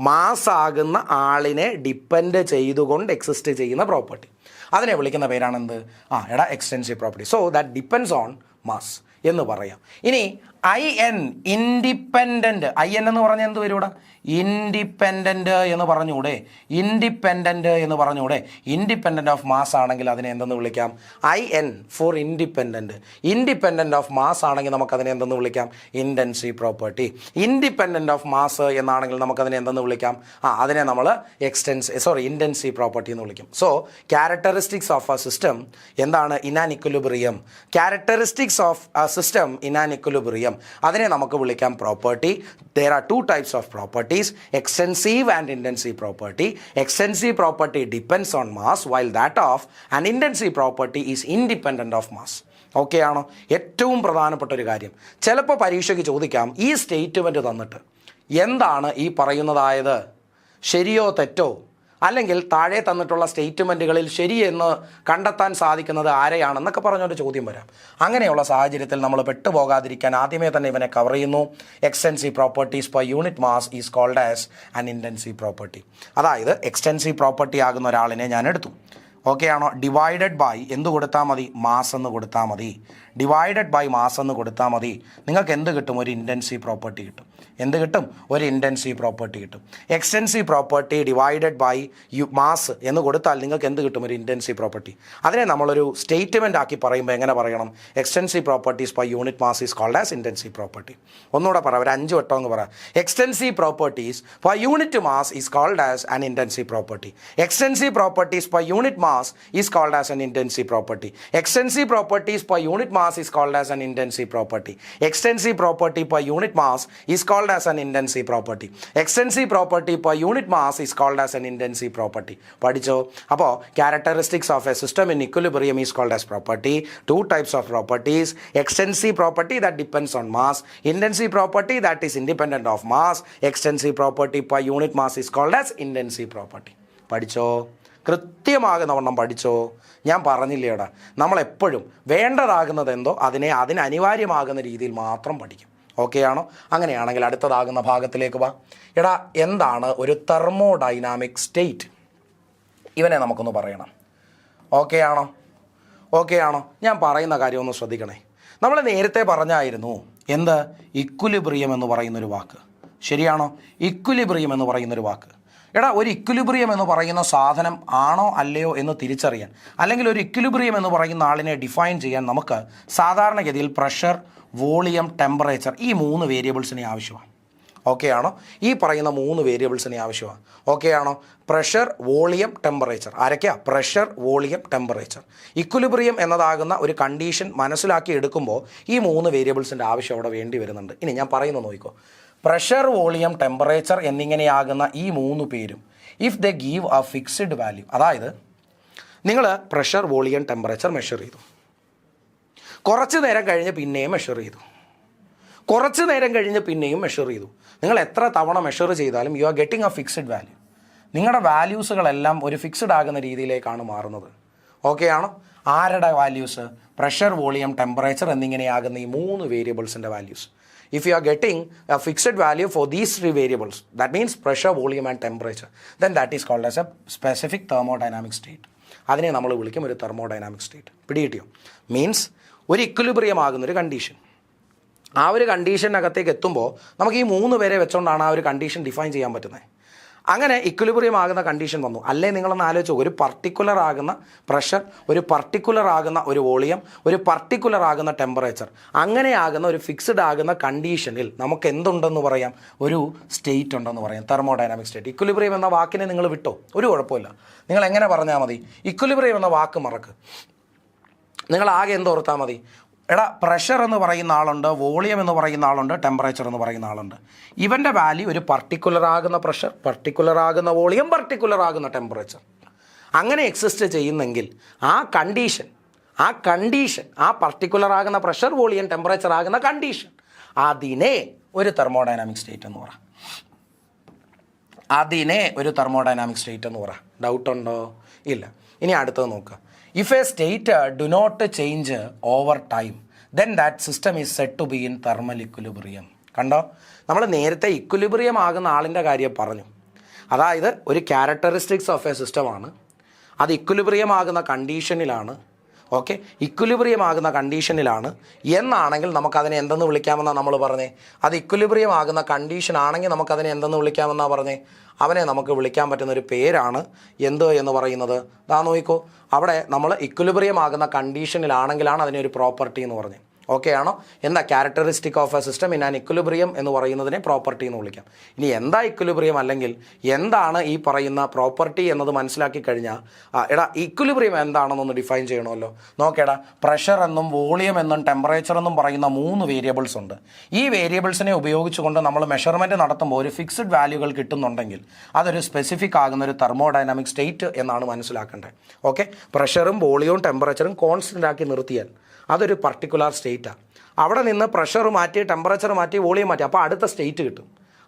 മാസ്സാകുന്ന ആളിനെ ഡിപ്പെൻഡ് ചെയ്തുകൊണ്ട് എക്സിസ്റ്റ് ചെയ്യുന്ന പ്രോപ്പർട്ടി, അതിനെ വിളിക്കുന്ന പേരാണെന്ത്? Extensive property. So that depends on mass എന്ന് പറയാം. ഇനി IN, ഇൻഡിപെൻഡൻറ്റ്. IN എന്ന് പറഞ്ഞാൽ എന്ത് വരും ഇവിടെ? ഇൻഡിപെൻഡൻറ്റ് എന്ന് പറഞ്ഞുകൂടെ? ഇൻഡിപെൻഡൻറ്റ് ഓഫ് മാസ് ആണെങ്കിൽ അതിനെ എന്തെന്ന് വിളിക്കാം? IN for independent. Independent of mass ആണെങ്കിൽ നമുക്കതിനെ എന്തെന്ന് വിളിക്കാം? Intensive property. Independent of mass എന്നാണെങ്കിൽ നമുക്കതിനെ എന്തെന്ന് വിളിക്കാം? അതിനെ നമ്മൾ ഇൻറ്റൻസീവ് പ്രോപ്പർട്ടി എന്ന് വിളിക്കും. So characteristics of a system എന്താണ്? In an equilibrium. Characteristics of a system in an equilibrium, അതിനെ നമുക്ക് വിളിക്കാം property. There are two types of properties, extensive and intensive property. Extensive property depends on mass, while that of an intensive property is independent of mass. Okay ആണോ? ഏറ്റവും പ്രധാനപ്പെട്ട ഒരു കാര്യം, ചിലപ്പോൾ പരീക്ഷയ്ക്ക് ചോദിക്കാം, ഈ സ്റ്റേറ്റ്മെൻറ്റ് തന്നിട്ട് എന്താണ് ഈ പറയുന്നതായത് ശരിയോ തെറ്റോ, അല്ലെങ്കിൽ താഴെ തന്നിട്ടുള്ള സ്റ്റേറ്റ്മെൻറ്റുകളിൽ ശരിയെന്ന് കണ്ടെത്താൻ സാധിക്കുന്നത് ആരെയാണെന്നൊക്കെ പറഞ്ഞൊരു ചോദ്യം വരാം. അങ്ങനെയുള്ള സാഹചര്യത്തിൽ നമ്മൾ പെട്ടുപോകാതിരിക്കാൻ ആദ്യമേ തന്നെ ഇവനെ കവർ ചെയ്യുന്നു. Extensive properties per unit mass is called as an intensive property. അതായത് എക്സ്റ്റെൻസീവ് പ്രോപ്പർട്ടി ആകുന്ന ഒരാളിനെ ഞാൻ എടുത്തു. ഓക്കെ ആണോ? ഡിവൈഡഡ് ബൈ എന്ത് കൊടുത്താൽ മതി? മാസ് എന്ന് കൊടുത്താൽ മതി. ഡിവൈഡഡ് ബൈ മാസ് എന്ന് കൊടുത്താൽ മതി. നിങ്ങൾക്ക് എന്ത് കിട്ടും? ഒരു ഇൻറ്റൻസീവ് പ്രോപ്പർട്ടി കിട്ടും. എന്ത് കിട്ടും? ഒരു ഇൻറ്റൻസീവ് പ്രോപ്പർട്ടി കിട്ടും. Extensive property divided by mass എന്ന് കൊടുത്താൽ നിങ്ങൾക്ക് എന്ത് കിട്ടും? ഒരു ഇൻറ്റൻസീവ് പ്രോപ്പർട്ടി. അതിനെ നമ്മളൊരു സ്റ്റേറ്റ്മെൻ്റ് ആക്കി പറയുമ്പോൾ എങ്ങനെ പറയണം? Extensive properties by unit mass is called as intensive property. ഒന്നുകൂടെ പറ, ഒരു 5 വട്ടം എന്ന് പറ. Extensive properties by unit mass is called as an intensive property. Extensive properties by unit mass is called as an intensive property. Extensive properties per unit mass is called as an intensive property. Extensive property per unit mass is called as an intensive property. Extensive property per unit mass is called as an intensive property. പഠിച്ചോ? അപ്പോൾ characteristics of a system in equilibrium is called as property. Two types of properties: extensive property that depends on mass, intensive property that is independent of mass. Extensive property per unit mass is called as intensive property. പഠിച്ചോ? കൃത്യമാകുന്ന വണ്ണം പഠിച്ചോ? ഞാൻ പറഞ്ഞില്ലേടാ, നമ്മളെപ്പോഴും വേണ്ടതാകുന്നത് എന്തോ അതിനെ അനിവാര്യമാകുന്ന രീതിയിൽ മാത്രം പഠിക്കും. ഓക്കെ ആണോ? അങ്ങനെയാണെങ്കിൽ അടുത്തതാകുന്ന ഭാഗത്തിലേക്ക് വാ. എടാ, എന്താണ് ഒരു തെർമോഡൈനാമിക് സ്റ്റേറ്റ്? ഇവനെ നമുക്കൊന്ന് പറയണം. ഓക്കെ ആണോ? ഓക്കെ ആണോ? ഞാൻ പറയുന്ന കാര്യം ഒന്ന് ശ്രദ്ധിക്കണേ. നമ്മൾ നേരത്തെ പറഞ്ഞായിരുന്നു എന്ത്? ഇക്വിലിബ്രിയം എന്ന് പറയുന്നൊരു വാക്ക്. ശരിയാണോ? ഇക്വിലിബ്രിയം എന്ന് പറയുന്നൊരു വാക്ക്. എടാ, ഒരു ഇക്വിലിബ്രിയം എന്ന് പറയുന്ന സാധനം ആണോ അല്ലയോ എന്ന് തിരിച്ചറിയാൻ, അല്ലെങ്കിൽ ഒരു ഇക്വിലിബ്രിയം എന്ന് പറയുന്ന ആളിനെ ഡിഫൈൻ ചെയ്യാൻ നമുക്ക് സാധാരണഗതിയിൽ പ്രഷർ, വോളിയം, ടെമ്പറേച്ചർ ഈ 3 വേരിയബിൾസിനെ ആവശ്യമാണ്. ഓക്കെ ആണോ? ഈ പറയുന്ന 3 വേരിയബിൾസിനെ ആവശ്യമാണ്. ഓക്കെ ആണോ? Pressure, volume, temperature. ആരൊക്കെയാ? Pressure, volume, temperature. ഇക്വിലിബ്രിയം എന്നതാകുന്ന ഒരു കണ്ടീഷൻ മനസ്സിലാക്കി എടുക്കുമ്പോൾ ഈ 3 വേരിയബിൾസിൻ്റെ ആവശ്യം അവിടെ വേണ്ടി വരുന്നുണ്ട്. ഇനി ഞാൻ പറയുന്നത് നോക്കിക്കോ. പ്രഷർ, വോളിയം, ടെമ്പറേച്ചർ എന്നിങ്ങനെയാകുന്ന ഈ 3 പേരും if the give A fixed value, അതായത് നിങ്ങൾ പ്രഷർ, വോളിയം, ടെമ്പറേച്ചർ മെഷർ ചെയ്തു, കുറച്ച് നേരം കഴിഞ്ഞ് പിന്നെയും മെഷർ ചെയ്തു, കുറച്ച് നേരം കഴിഞ്ഞ് പിന്നെയും മെഷർ ചെയ്തു. നിങ്ങൾ എത്ര തവണ മെഷർ ചെയ്താലും you are getting A fixed value. നിങ്ങളുടെ വാല്യൂസുകളെല്ലാം ഒരു ഫിക്സ്ഡ് ആകുന്ന രീതിയിലേക്കാണ് മാറുന്നത്. ഓക്കെ ആണോ? ആരുടെ വാല്യൂസ്? പ്രഷർ, വോളിയം, ടെമ്പറേച്ചർ എന്നിങ്ങനെയാകുന്ന ഈ 3 വേരിയബിൾസിൻ്റെ values. If you are getting a fixed value for these 3 variables, that means pressure, volume and temperature, then that is called as a specific thermodynamic state. അതിനെ നമ്മൾ വിളിക്കും ഒരു thermodynamic state. പിടികിട്ടിയോ? Means ഒരു equilibrium ആകുന്നൊരു condition. ആ ഒരു കണ്ടീഷനകത്തേക്ക് എത്തുമ്പോൾ നമുക്ക് ഈ 3 പേരെ വെച്ചുകൊണ്ടാണ് ആ ഒരു കണ്ടീഷൻ ഡിഫൈൻ ചെയ്യാൻ പറ്റുന്നത്. അങ്ങനെ ഇക്വിലിബ്രിയം ആകുന്ന കണ്ടീഷൻ വന്നു. അല്ലേ നിങ്ങളൊന്ന് ആലോചിച്ചു, ഒരു പർട്ടിക്കുലർ ആകുന്ന പ്രഷർ, ഒരു പർട്ടിക്കുലർ ആകുന്ന ഒരു വോളിയം, ഒരു പർട്ടിക്കുലർ ആകുന്ന ടെമ്പറേച്ചർ, അങ്ങനെയാകുന്ന ഒരു ഫിക്സ്ഡ് ആകുന്ന കണ്ടീഷനിൽ നമുക്ക് എന്തുണ്ടെന്ന് പറയാം? ഒരു സ്റ്റേറ്റ് ഉണ്ടെന്ന് പറയാം, തെർമോഡൈനാമിക് സ്റ്റേറ്റ്. ഇക്വിലിബ്രിയം എന്ന വാക്കിനെ നിങ്ങൾ വിട്ടോ, ഒരു കുഴപ്പമില്ല. നിങ്ങൾ എങ്ങനെ പറഞ്ഞാൽ മതി? ഇക്വിലിബ്രിയം എന്ന വാക്ക് മറക്ക്. നിങ്ങൾ ആകെ എന്തോർത്താൽ മതി? എടാ, പ്രഷർ എന്ന് പറയുന്ന ആളുണ്ട്, വോളിയം എന്ന് പറയുന്ന ആളുണ്ട്, ടെമ്പറേച്ചർ എന്ന് പറയുന്ന ആളുണ്ട്. ഇവൻ്റെ വാല്യൂ ഒരു പർട്ടിക്കുലർ ആകുന്ന പ്രഷർ, പർട്ടിക്കുലർ ആകുന്ന വോളിയം, പർട്ടിക്കുലർ ആകുന്ന ടെമ്പറേച്ചർ അങ്ങനെ എക്സിസ്റ്റ് ചെയ്യുന്നെങ്കിൽ ആ കണ്ടീഷൻ ആ പർട്ടിക്കുലർ ആകുന്ന പ്രഷർ, വോളിയം, ടെമ്പറേച്ചർ ആകുന്ന കണ്ടീഷൻ, അതിനെ ഒരു തെർമോഡൈനാമിക് സ്റ്റേറ്റ് എന്ന് പറ. അതിനെ ഒരു തെർമോഡൈനാമിക് സ്റ്റേറ്റ് എന്ന് പറ. ഡൗട്ടുണ്ടോ? ഇല്ല. ഇനി അടുത്തത് നോക്കുക. If a state do not change over time, then that system is said to be in thermal equilibrium. കണ്ടോ? നമ്മൾ നേരത്തെ ഇക്വിലിബ്രിയം ആകുന്ന ആളിൻ്റെ കാര്യം പറഞ്ഞു. അതായത് ഒരു ക്യാരക്ടറിസ്റ്റിക്സ് ഓഫ് എ സിസ്റ്റമാണ്. അത് ഇക്വിലിബ്രിയം ആകുന്ന കണ്ടീഷനിലാണ്. ഓക്കെ, ഇക്വിലിബ്രിയം ആകുന്ന കണ്ടീഷനിലാണ് എന്നാണെങ്കിൽ നമുക്കതിനെ എന്തെന്ന് വിളിക്കാമെന്നാണ് നമ്മൾ പറഞ്ഞേ? അത് ഇക്വിലിബ്രിയം ആകുന്ന കണ്ടീഷൻ ആണെങ്കിൽ നമുക്കതിനെ എന്തെന്ന് വിളിക്കാമെന്നാണ് പറഞ്ഞേ? അവനെ നമുക്ക് വിളിക്കാൻ പറ്റുന്ന ഒരു പേരാണ് എന്ത് എന്ന് പറയുന്നത്. ദാ നോക്കിക്കോ, അവിടെ നമ്മൾ ഇക്വിലിബ്രിയം ആകുന്ന കണ്ടീഷനിലാണെങ്കിലാണ് അതിനെ ഒരു പ്രോപ്പർട്ടി എന്ന് പറഞ്ഞത്. ഓക്കെ ആണോ? എന്താ characteristic of a system in an equilibrium എന്ന് പറയുന്നതിനെ പ്രോപ്പർട്ടി എന്ന് വിളിക്കാം. ഇനി എന്താ ഇക്വിലിബ്രിയം അല്ലെങ്കിൽ എന്താണ് ഈ പറയുന്ന പ്രോപ്പർട്ടി എന്നത് മനസ്സിലാക്കി കഴിഞ്ഞാൽ എടാ ഇക്വിലിബ്രിയം എന്താണെന്നൊന്ന് ഡിഫൈൻ ചെയ്യണമല്ലോ. നോക്കേടാ, പ്രഷർ എന്നും വോളിയം എന്നും ടെമ്പറേച്ചർ എന്നും പറയുന്ന 3 വേരിയബിൾസ് ഉണ്ട്. ഈ വേരിയബിൾസിനെ ഉപയോഗിച്ചുകൊണ്ട് നമ്മൾ മെഷർമെൻറ്റ് നടത്തുമ്പോൾ ഒരു ഫിക്സ്ഡ് വാല്യൂകൾ കിട്ടുന്നുണ്ടെങ്കിൽ അതൊരു സ്പെസിഫിക് ആകുന്ന ഒരു തെർമോഡൈനാമിക് സ്റ്റേറ്റ് എന്നാണ് മനസ്സിലാക്കേണ്ടത്. ഓക്കെ, പ്രഷറും വോളിയവും ടെമ്പറേച്ചറും കോൺസ്റ്റൻ്റ് ആക്കി നിർത്തിയാൽ അതൊരു പർട്ടിക്കുലർ സ്റ്റേറ്റാണ്. അവിടെ നിന്ന് പ്രഷർ മാറ്റി, ടെമ്പറേച്ചർ മാറ്റി, വോളിയം മാറ്റി, അപ്പോൾ അടുത്ത സ്റ്റേറ്റ് കിട്ടും.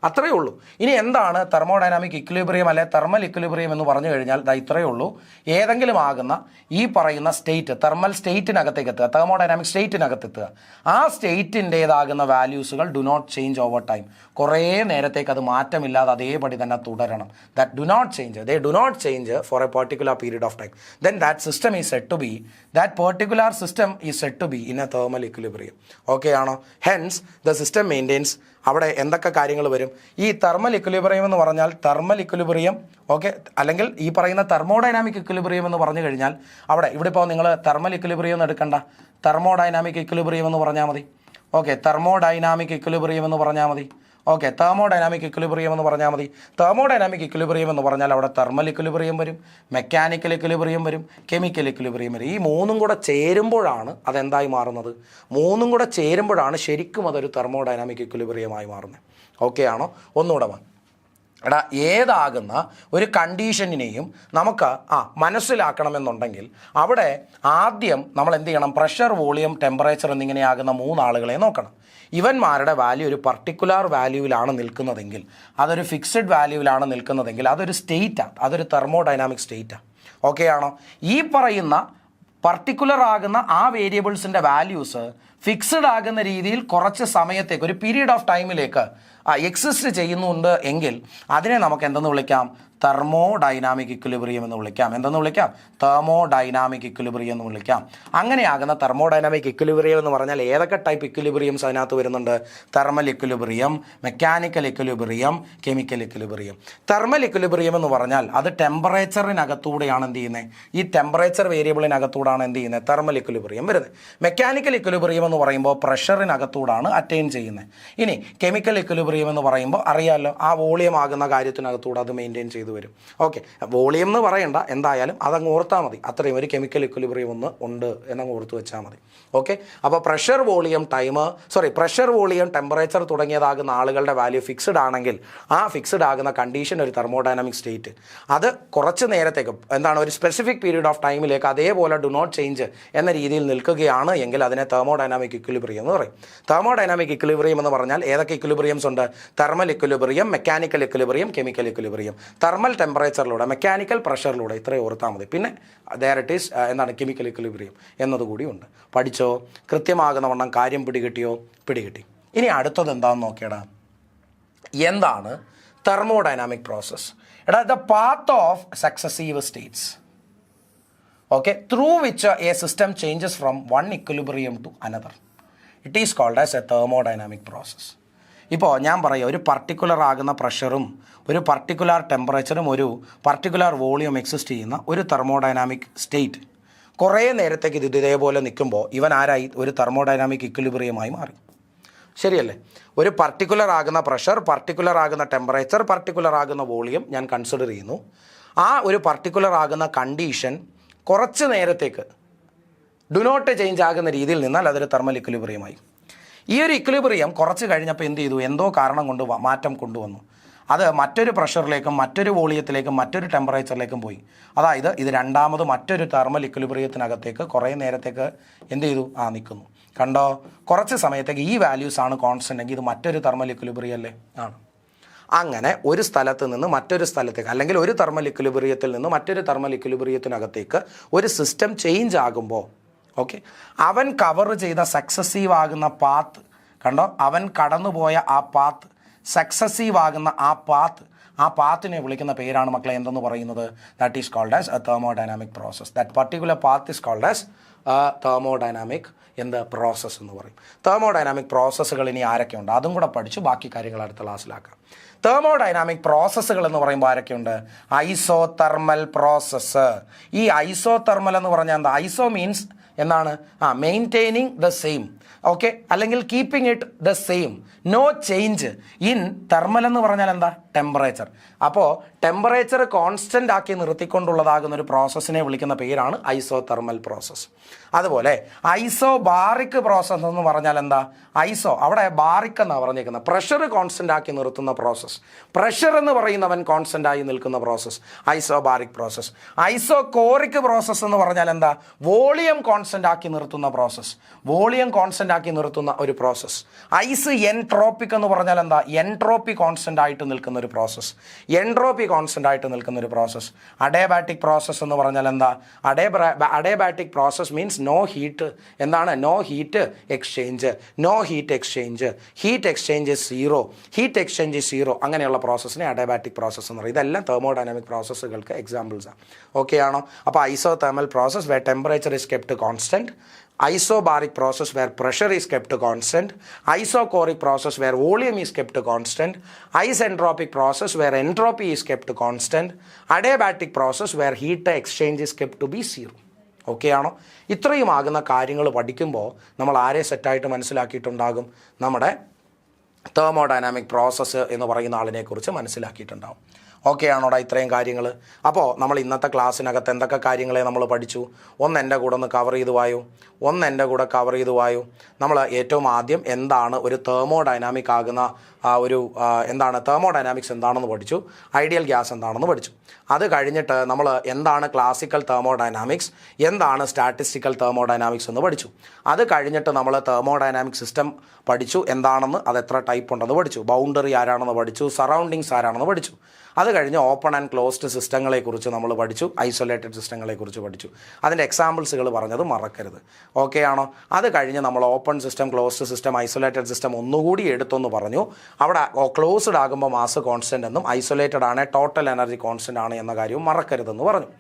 അത്രയേ ഉള്ളൂ. ഇനി എന്താണ് തെർമോഡൈനാമിക് ഇക്വിലിബ്രിയം അല്ലെ തെർമൽ ഇക്വിലിബ്രിയം എന്ന് പറഞ്ഞു കഴിഞ്ഞാൽ ഇത്രയേ ഉള്ളൂ. ഏതെങ്കിലും ആകുന്ന ഈ പറയുന്ന സ്റ്റേറ്റ് തെർമൽ സ്റ്റേറ്റിനകത്തേക്ക് എത്തുക, തെർമോഡൈനാമിക് സ്റ്റേറ്റിനകത്തെത്തുക. ആ സ്റ്റേറ്റിൻ്റേതാകുന്ന വാല്യൂസുകൾ do not change over time. കുറേ നേരത്തേക്ക് അത് മാറ്റമില്ലാതെ അതേപടി തന്നെ തുടരണം. That do not change, they do not change for a particular period of time. Then that system is said to be, that particular system is said to be in a thermal equilibrium. Okay ആണോ? Hence the system maintains. അവിടെ എന്തൊക്കെ കാര്യങ്ങൾ വരും? ഈ thermal equilibrium എന്ന് പറഞ്ഞാൽ thermal equilibrium, okay, അല്ലെങ്കിൽ ഈ പറയുന്ന തെർമോഡൈനാമിക് ഇക്വിലിബ്രിയം എന്ന് പറഞ്ഞു കഴിഞ്ഞാൽ അവിടെ ഇവിടെ ഇപ്പോൾ നിങ്ങൾ തെർമൽ ഇക്വിലിബ്രിയം എന്ന് എടുക്കണ്ട, തെർമോഡൈനാമിക് ഇക്വിലിബ്രിയം എന്ന് പറഞ്ഞാൽ മതി. ഓക്കെ, തെർമോഡൈനാമിക് ഇക്വിലിബ്രിയം എന്ന് പറഞ്ഞാൽ മതി. ഓക്കെ, തെർമോഡൈനാമിക് ഇക്വിലിബ്രിയം എന്ന് പറഞ്ഞാൽ മതി. തെർമോഡൈനാമിക് ഇക്വിലിബ്രിയം എന്ന് പറഞ്ഞാൽ അവിടെ തെർമൽ ഇക്വിലിബ്രിയം വരും, മെക്കാനിക്കൽ ഇക്വിലിബ്രിയം വരും, കെമിക്കൽ ഇക്വിലിബ്രിയം വരും. ഈ മൂന്നും കൂടെ ചേരുമ്പോഴാണ് അതെന്തായി മാറുന്നത്? മൂന്നും കൂടെ ചേരുമ്പോഴാണ് ശരിക്കും അതൊരു തെർമോഡൈനാമിക് ഇക്വിലിബ്രിയമായി മാറുന്നത്. ഓക്കെ ആണോ? ഒന്നുകൂടെ വാ. എടാ, ഏതാകുന്ന ഒരു കണ്ടീഷനിനെയും നമുക്ക് മനസ്സിലാക്കണമെന്നുണ്ടെങ്കിൽ അവിടെ ആദ്യം നമ്മൾ എന്ത് ചെയ്യണം? പ്രഷർ, വോളിയം, ടെമ്പറേച്ചർ എന്നിങ്ങനെയാകുന്ന മൂന്നാളുകളെ നോക്കണം. ഇവന്മാരുടെ വാല്യൂ ഒരു പർട്ടിക്കുലർ വാല്യൂവിലാണ് നിൽക്കുന്നതെങ്കിൽ, അതൊരു ഫിക്സഡ് വാല്യൂവിലാണ് നിൽക്കുന്നതെങ്കിൽ അതൊരു സ്റ്റേറ്റാണ്, അതൊരു തെർമോഡൈനാമിക് സ്റ്റേറ്റാണ്. ഓക്കെ ആണോ? ഈ പറയുന്ന പർട്ടിക്കുലർ ആകുന്ന ആ വേരിയബിൾസിൻ്റെ വാല്യൂസ് ഫിക്സഡ് ആകുന്ന രീതിയിൽ കുറച്ച് സമയത്തേക്ക്, ഒരു പീരീഡ് ഓഫ് ടൈമിലേക്ക് എക്സിസ്റ്റ് ചെയ്യുന്നുണ്ട് എങ്കിൽ അതിനെ നമുക്ക് എന്തെന്ന് വിളിക്കാം? തെർമോഡൈനാമിക് ഇക്വിലിബ്രിയം എന്ന് വിളിക്കാം. എന്തെന്ന് വിളിക്കാം? തെർമോഡൈനാമിക് ഇക്വിലിബ്രിയം എന്ന് വിളിക്കാം. അങ്ങനെയാകുന്ന തെർമോഡൈനാമിക് ഇക്വിലിബ്രിയം എന്ന് പറഞ്ഞാൽ ഏതൊക്കെ ടൈപ്പ് ഇക്വിലിബ്രിയംസ് അതിനകത്ത് വരുന്നുണ്ട്? Thermal equilibrium, mechanical equilibrium, chemical equilibrium. Thermal equilibrium എന്ന് പറഞ്ഞാൽ അത് ടെമ്പറേച്ചറിനകത്തൂടെയാണ് എന്ത് ചെയ്യുന്നത്? ഈ ടെമ്പറേച്ചർ വേരിയബിളിനകത്തൂടാണ് എന്ത് ചെയ്യുന്നത്? തെർമൽ ഇക്വിലിബ്രിയം വരുന്നത്. മെക്കാനിക്കൽ ഇക്വിലിബ്രിയം എന്ന് പറയുമ്പോൾ പ്രഷറിനകത്തൂടാണ് അറ്റൈൻ ചെയ്യുന്നത്. ഇനി കെമിക്കൽ ഇക്വിലിബ്രിയം എന്ന് പറയുമ്പോൾ അറിയാമല്ലോ, ആ വോളിയം ആകുന്ന കാര്യത്തിനകത്തൂടെ അത് മെയിൻറ്റെയിൻ ചെയ്തു വരും. ഓക്കെ, വോളിയം എന്ന് പറയണ്ട, എന്തായാലും അതങ്ങ് ഓർത്താൽ മതി. അത്രയും ഒരു കെമിക്കൽ ഇക്വിലിബ്രിയം ഒന്ന് ഉണ്ട് എന്നങ്ങ് ഓർത്ത് വെച്ചാൽ മതി. ഓക്കെ, അപ്പോൾ pressure, volume, pressure, volume, temperature തുടങ്ങിയതാകുന്ന ആളുകളുടെ വാല്യൂ ഫിക്സഡ് ആണെങ്കിൽ ആ ഫിക്സഡ് ആകുന്ന കണ്ടീഷൻ ഒരു തെർമോഡൈനാമിക് സ്റ്റേറ്റ്. അത് കുറച്ച് നേരത്തേക്ക് എന്താണ്, ഒരു സ്പെസിഫിക് പീരീഡ് ഓഫ് ടൈമിലേക്ക് അതേപോലെ ഡു നോട്ട് ചേഞ്ച് എന്ന രീതിയിൽ നിൽക്കുകയാണ് എങ്കിൽ അതിനെ തെർമോഡൈനാമിക് ഇക്വിലിബ്രിയം എന്ന് പറയും. തെർമോഡൈനാമിക് ഇക്വിലിബ്രിയം എന്ന് പറഞ്ഞാൽ ഏതൊക്കെ ഇക്വിലിബ്രിയംസ് ഉണ്ട്? Thermal equilibrium, mechanical equilibrium, chemical equilibrium. Thermal ടെമ്പറേച്ചറിലൂടെ, മെക്കാനിക്കൽ പ്രഷറിലൂടെ, ഇത്രയും ഓർത്താൽ മതി. പിന്നെ ദെയർ ഇറ്റ് ഈസ് എന്താണ് കെമിക്കൽ ഇക്വിലിബ്രിയം എന്നതുകൂടി ഉണ്ട്. പഠിച്ചോ? കൃത്യമാകുന്ന വണ്ണം കാര്യം പിടികിട്ടിയോ? പിടികിട്ടി. ഇനി അടുത്തത് എന്താണെന്ന് നോക്കിയടാ. എന്താണ് തെർമോഡൈനാമിക് പ്രോസസ്? എടാ, the path of successive states, okay, through which a system changes from one equilibrium to another, it is called as a thermodynamic process. ഇപ്പോൾ ഞാൻ പറയാം, ഒരു പർട്ടിക്കുലർ ആകുന്ന പ്രഷറും ഒരു പർട്ടിക്കുലർ ടെമ്പറേച്ചറും ഒരു പർട്ടിക്കുലർ വോളിയം എക്സിസ്റ്റ് ചെയ്യുന്ന ഒരു തെർമോഡൈനാമിക് സ്റ്റേറ്റ് കുറേ നേരത്തേക്ക് ഇത് ഇതേപോലെ നിൽക്കുമ്പോൾ ഇവൻ ആരായി? ഒരു തെർമോഡൈനാമിക് ഇക്വിലിബ്രിയമായി മാറി. ശരിയല്ലേ? ഒരു പർട്ടിക്കുലർ ആകുന്ന പ്രഷർ, പർട്ടിക്കുലർ ആകുന്ന ടെമ്പറേച്ചർ, പർട്ടിക്കുലർ ആകുന്ന വോളിയം ഞാൻ കൺസിഡർ ചെയ്യുന്നു. ആ ഒരു പർട്ടിക്കുലർ ആകുന്ന കണ്ടീഷൻ കുറച്ച് നേരത്തേക്ക് ഡു നോട്ട് ചേഞ്ച് ആകുന്ന രീതിയിൽ നിന്നാൽ അതൊരു തെർമൽ ഇക്വിലിബ്രിയമായി. ഈ ഒരു ഇക്വിലിബ്രിയം കുറച്ച് കഴിഞ്ഞപ്പോൾ എന്ത് ചെയ്തു? എന്തോ കാരണം കൊണ്ട് മാറ്റം കൊണ്ടുവന്നു. അത് മറ്റൊരു പ്രഷറിലേക്കും മറ്റൊരു വോളിയത്തിലേക്കും മറ്റൊരു ടെമ്പറേച്ചറിലേക്കും പോയി. അതായത് ഇത് രണ്ടാമത് മറ്റൊരു തെർമൽ ഇക്വിലിബ്രിയത്തിനകത്തേക്ക് കുറേ നേരത്തേക്ക് എന്ത് ചെയ്തു? നിൽക്കുന്നു. കണ്ടോ? കുറച്ച് സമയത്തേക്ക് ഈ വാല്യൂസാണ് കോൺസ്റ്റൻ്റ് എങ്കിൽ ഇത് മറ്റൊരു തെർമൽ ഇക്വിലിബ്രിയം അല്ലേ? ആണ്. അങ്ങനെ ഒരു സ്ഥലത്ത് നിന്ന് മറ്റൊരു സ്ഥലത്തേക്ക്, അല്ലെങ്കിൽ ഒരു തെർമൽ ഇക്വിലിബ്രിയത്തിൽ നിന്ന് മറ്റൊരു തെർമൽ ഇക്വിലിബ്രിയത്തിനകത്തേക്ക് ഒരു സിസ്റ്റം ചേഞ്ച് ആകുമ്പോൾ, ഓക്കെ, അവൻ കവർ ചെയ്ത സക്സസീവ് ആകുന്ന പാത്ത് കണ്ടോ, അവൻ കടന്നുപോയ ആ പാത്ത്, സക്സസീവ് ആകുന്ന ആ പാത്തിനെ വിളിക്കുന്ന പേരാണ് മക്കളെ എന്തെന്ന് പറയുന്നത്? That is called as a thermodynamic process. That particular path is called as thermodynamic process എന്ന് പറയും. തെർമോഡൈനാമിക് പ്രോസസ്സുകൾ ഇനി ആരൊക്കെയുണ്ട് അതും കൂടെ പഠിച്ച് ബാക്കി കാര്യങ്ങൾ അടുത്ത ക്ലാസ്സിലാക്കാം. തെർമോഡൈനാമിക് പ്രോസസ്സുകൾ എന്ന് പറയുമ്പോൾ ആരൊക്കെയുണ്ട്? Isothermal process. ഈ ഐസോതെർമൽ എന്ന് പറഞ്ഞാൽ എന്താ? ഐസോ മീൻസ് എന്താണ്? മെയിൻറ്റെയിനിങ് ദ സെയിം, ഓക്കെ, അല്ലെങ്കിൽ keeping it the same, no change in. Thermal എന്ന് പറഞ്ഞാൽ എന്താ? ടെമ്പറേച്ചർ. അപ്പോൾ ടെമ്പറേച്ചർ കോൺസ്റ്റൻ്റ് ആക്കി നിർത്തിക്കൊണ്ടുള്ളതാകുന്ന ഒരു പ്രോസസ്സിനെ വിളിക്കുന്ന പേരാണ് ഐസോതെർമൽ പ്രോസസ്സ്. അതുപോലെ ഐസോബാറിക് പ്രോസസ്സ് എന്ന് പറഞ്ഞാൽ എന്താ? ഐസോ അവിടെ ബാറിക് എന്നാണ് പറഞ്ഞേക്കുന്നത്. പ്രഷർ കോൺസ്റ്റൻ്റ് ആക്കി നിർത്തുന്ന പ്രോസസ്സ്. പ്രഷർ എന്ന് പറയുന്നവൻ കോൺസ്റ്റൻ്റ് ആയി നിൽക്കുന്ന process isobaric process. Isochoric process എന്ന് പറഞ്ഞാൽ എന്താ? വോളിയം കോൺസ്റ്റന്റ് ആക്കി നിർത്തുന്ന പ്രോസസ്സ്, വോളിയം കോൺസ്റ്റന്റ് ആക്കി നിർത്തുന്ന ഒരു പ്രോസസ്സ്. ഐസ് എൻട്രോപ്പിക് എന്ന് പറഞ്ഞാൽ എന്താ? എൻട്രോപ്പി കോൺസ്റ്റന്റ് ആയിട്ട് നിൽക്കുന്ന ഒരു പ്രോസസ്സ്, എൻട്രോപ്പി കോൺസ്റ്റന്റ് ആയിട്ട് നിൽക്കുന്ന ഒരു പ്രോസസ്സ്. അഡേബാറ്റിക് പ്രോസസ്സ് എന്ന് പറഞ്ഞാൽ എന്താ? Adiabatic process means no heat. എന്താണ്? No heat exchange, no heat exchange, heat exchange zero, heat exchange zero. അങ്ങനെയുള്ള പ്രോസസ്സിനെ അഡേബാറ്റിക് പ്രോസസ്സ് എന്ന് പറയും. ഇതെല്ലാം തെർമോഡൈനാമിക് പ്രോസസ്സുകൾക്ക് എക്സാമ്പിൾസാണ്. ഓക്കെ ആണോ? അപ്പോൾ isothermal process where temperature is kept constant, isobaric process where pressure is kept constant, isochoric process where volume is kept constant, isentropic process where entropy is kept constant, adiabatic process where heat exchange is kept to be zero. Okay ആണോ? ഇത്രയും ആകുന്ന കാര്യങ്ങൾ പഠിക്കുമ്പോൾ നമ്മൾ ആരെ സെറ്റായിട്ട് മനസ്സിലാക്കിയിട്ടുണ്ടാകും? നമ്മുടെ thermodynamic process എന്ന് പറയുന്ന ആളിനെക്കുറിച്ച് മനസ്സിലാക്കിയിട്ടുണ്ടാകും. ഓക്കെ ആണോടാ ഇത്രയും കാര്യങ്ങൾ? അപ്പോൾ നമ്മൾ ഇന്നത്തെ ക്ലാസ്സിനകത്ത് എന്തൊക്കെ കാര്യങ്ങളെ നമ്മൾ പഠിച്ചു? ഒന്ന് എൻ്റെ കൂടെ ഒന്ന് കവർ ചെയ്തു വായു. നമ്മൾ ഏറ്റവും ആദ്യം എന്താണ് ഒരു തെർമോഡൈനാമിക് ആകുന്ന എന്താണ് തെർമോഡൈനാമിക്സ് എന്താണെന്ന് പഠിച്ചു, ഐഡിയൽ ഗ്യാസ് എന്താണെന്ന് പഠിച്ചു. അത് കഴിഞ്ഞിട്ട് നമ്മൾ എന്താണ് ക്ലാസിക്കൽ തെർമോഡൈനാമിക്സ്, എന്താണ് സ്റ്റാറ്റിസ്റ്റിക്കൽ തെർമോഡൈനാമിക്സ് എന്ന് പഠിച്ചു. അത് കഴിഞ്ഞിട്ട് നമ്മൾ തെർമോഡൈനാമിക് സിസ്റ്റം പഠിച്ചു, എന്താണെന്ന്, അത് എത്ര ടൈപ്പ് ഉണ്ടെന്ന് പഠിച്ചു, ബൗണ്ടറി ആരാണെന്ന് പഠിച്ചു, സറൗണ്ടിങ്സ് ആരാണെന്ന് പഠിച്ചു. അത് കഴിഞ്ഞ് ഓപ്പൺ ആൻഡ് ക്ലോസ്ഡ് സിസ്റ്റങ്ങളെക്കുറിച്ച് നമ്മൾ പഠിച്ചു, ഐസൊലേറ്റഡ് സിസ്റ്റങ്ങളെക്കുറിച്ച് പഠിച്ചു. അതിൻ്റെ എക്സാമ്പിൾസുകൾ പറഞ്ഞത് മറക്കരുത്. ഓക്കെ ആണോ? അത് കഴിഞ്ഞ് നമ്മൾ open system, closed system, isolated system ഒന്നുകൂടി എടുത്തെന്ന് പറഞ്ഞു. അവിടെ ക്ലോസ്ഡ് ആകുമ്പോൾ മാസ് കോൺസ്റ്റൻ്റ് എന്നും ഐസൊലേറ്റഡ് ആണ് ടോട്ടൽ എനർജി കോൺസ്റ്റൻ്റ് ആണ് എന്ന കാര്യവും മറക്കരുതെന്ന് പറഞ്ഞു.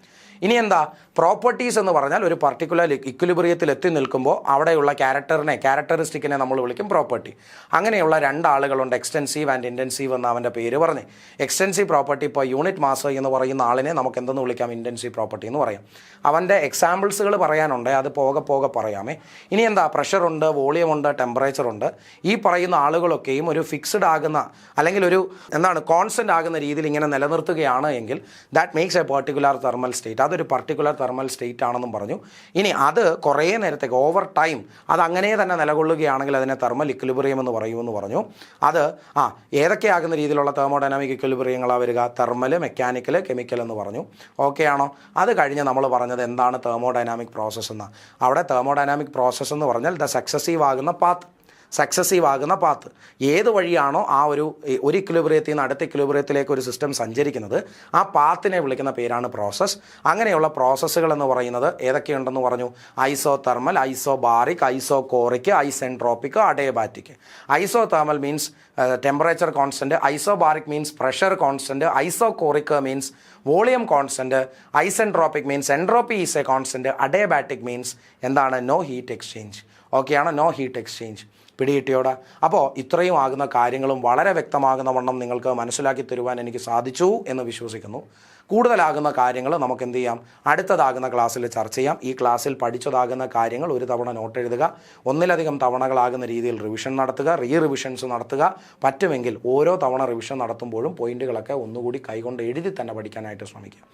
ഇനി എന്താ പ്രോപ്പർട്ടീസ് എന്ന് പറഞ്ഞാൽ ഒരു പർട്ടിക്കുലർ ഇക്വിലിബ്രിയത്തിൽ എത്തി നിൽക്കുമ്പോൾ അവിടെയുള്ള ക്യാരക്ടറിസ്റ്റിക്കിനെ നമ്മൾ വിളിക്കും പ്രോപ്പർട്ടി. അങ്ങനെയുള്ള രണ്ടാളുകളുണ്ട്, എക്സ്റ്റെൻസീവ് ആൻഡ് ഇൻറ്റൻസീവ് എന്ന് അവൻ്റെ പേര് പറഞ്ഞ്. എക്സ്റ്റെൻസീവ് പ്രോപ്പർട്ടി ഇപ്പോൾ യൂണിറ്റ് മാസ് എന്ന് പറയുന്ന ആളിനെ നമുക്ക് എന്തെന്ന് വിളിക്കാം? ഇൻറ്റൻസീവ് പ്രോപ്പർട്ടി എന്ന് പറയാം. അവൻ്റെ എക്സാമ്പിൾസുകൾ പറയാനുണ്ട്, അത് പോകെ പറയാമേ. ഇനി എന്താ? പ്രഷറുണ്ട്, വോളിയം ഉണ്ട്, ടെമ്പറേച്ചർ ഉണ്ട്. ഈ പറയുന്ന ആളുകളൊക്കെയും ഒരു ഫിക്സ്ഡ് ആകുന്ന അല്ലെങ്കിൽ ഒരു കോൺസ്റ്റൻ്റ് ആകുന്ന രീതിയിൽ ഇങ്ങനെ നിലനിർത്തുകയാണ് എങ്കിൽ that makes A particular thermal state. അതൊരു പർട്ടിക്കുലർ തെർമൽ സ്റ്റേറ്റ് ആണെന്നും പറഞ്ഞു. ഇനി അത് കുറേ നേരത്തേക്ക് ഓവർ ടൈം അത് അങ്ങനെ തന്നെ നിലകൊള്ളുകയാണെങ്കിൽ അതിനെ തെർമൽ ഇക്വിലിബ്രിയം എന്ന് പറയുമെന്ന് പറഞ്ഞു. അത് ഏതൊക്കെയാകുന്ന രീതിയിലുള്ള തെർമോഡൈനാമിക് ഇക്വിലിബ്രിയങ്ങളാണ് വരിക? തെർമൽ, മെക്കാനിക്കൽ, കെമിക്കൽ എന്ന് പറഞ്ഞു. ഓക്കെ ആണോ? അത് കഴിഞ്ഞ് നമ്മൾ പറഞ്ഞത് എന്താണ് തെർമോഡൈനാമിക് പ്രോസസ്സ് എന്ന്. അവിടെ തെർമോഡൈനാമിക് പ്രോസസ്സ് എന്ന് പറഞ്ഞാൽ സക്സസീവ് ആകുന്ന പാത്ത് ഏത് വഴിയാണോ ആ ഒരു ഇക്വിലിബ്രിയത്തിൽ നിന്ന് അടുത്ത ഇക്വിലിബ്രിയത്തിലേക്ക് ഒരു സിസ്റ്റം സഞ്ചരിക്കുന്നത്, ആ പാത്തിനെ വിളിക്കുന്ന പേരാണ് പ്രോസസ്സ്. അങ്ങനെയുള്ള പ്രോസസ്സുകൾ എന്ന് പറയുന്നത് ഏതൊക്കെയുണ്ടെന്ന് പറഞ്ഞു? Isothermal, isobaric, isochoric, isentropic, adiabatic. Isothermal means temperature constant, isobaric means pressure constant, isochoric means volume constant, isentropic means entropy is a constant, adiabatic means എന്താണ്? No heat exchange. ഓക്കെയാണ്? No heat exchange. പിടികിട്ടിയോടെ? അപ്പോൾ ഇത്രയും ആകുന്ന കാര്യങ്ങളും വളരെ വ്യക്തമാകുന്ന വണ്ണം നിങ്ങൾക്ക് മനസ്സിലാക്കി തരുവാൻ എനിക്ക് സാധിച്ചു എന്ന് വിശ്വസിക്കുന്നു. കൂടുതലാകുന്ന കാര്യങ്ങൾ നമുക്ക് എന്ത് ചെയ്യാം? അടുത്തതാകുന്ന ക്ലാസ്സിൽ ചർച്ച ചെയ്യാം. ഈ ക്ലാസ്സിൽ പഠിച്ചതാകുന്ന കാര്യങ്ങൾ ഒരു തവണ നോട്ട് എഴുതുക, ഒന്നിലധികം തവണകളാകുന്ന രീതിയിൽ റിവിഷൻ നടത്തുക, റിവിഷൻസ് നടത്തുക. പറ്റുമെങ്കിൽ ഓരോ തവണ റിവിഷൻ നടത്തുമ്പോഴും പോയിന്റുകളൊക്കെ ഒന്നുകൂടി കൈകൊണ്ട് എഴുതി തന്നെ പഠിക്കാനായിട്ട് ശ്രമിക്കുക.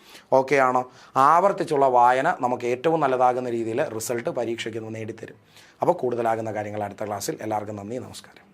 ഓക്കെ ആണോ? ആവർത്തിച്ചുള്ള വായന നമുക്ക് ഏറ്റവും നല്ലതാകുന്ന രീതിയിൽ റിസൾട്ട് പരീക്ഷയ്ക്ക് നേടിത്തരും. അപ്പോൾ കൂടുതലാകുന്ന കാര്യങ്ങൾ അടുത്ത ക്ലാസ്സിൽ. എല്ലാവർക്കും നന്ദി, നമസ്കാരം.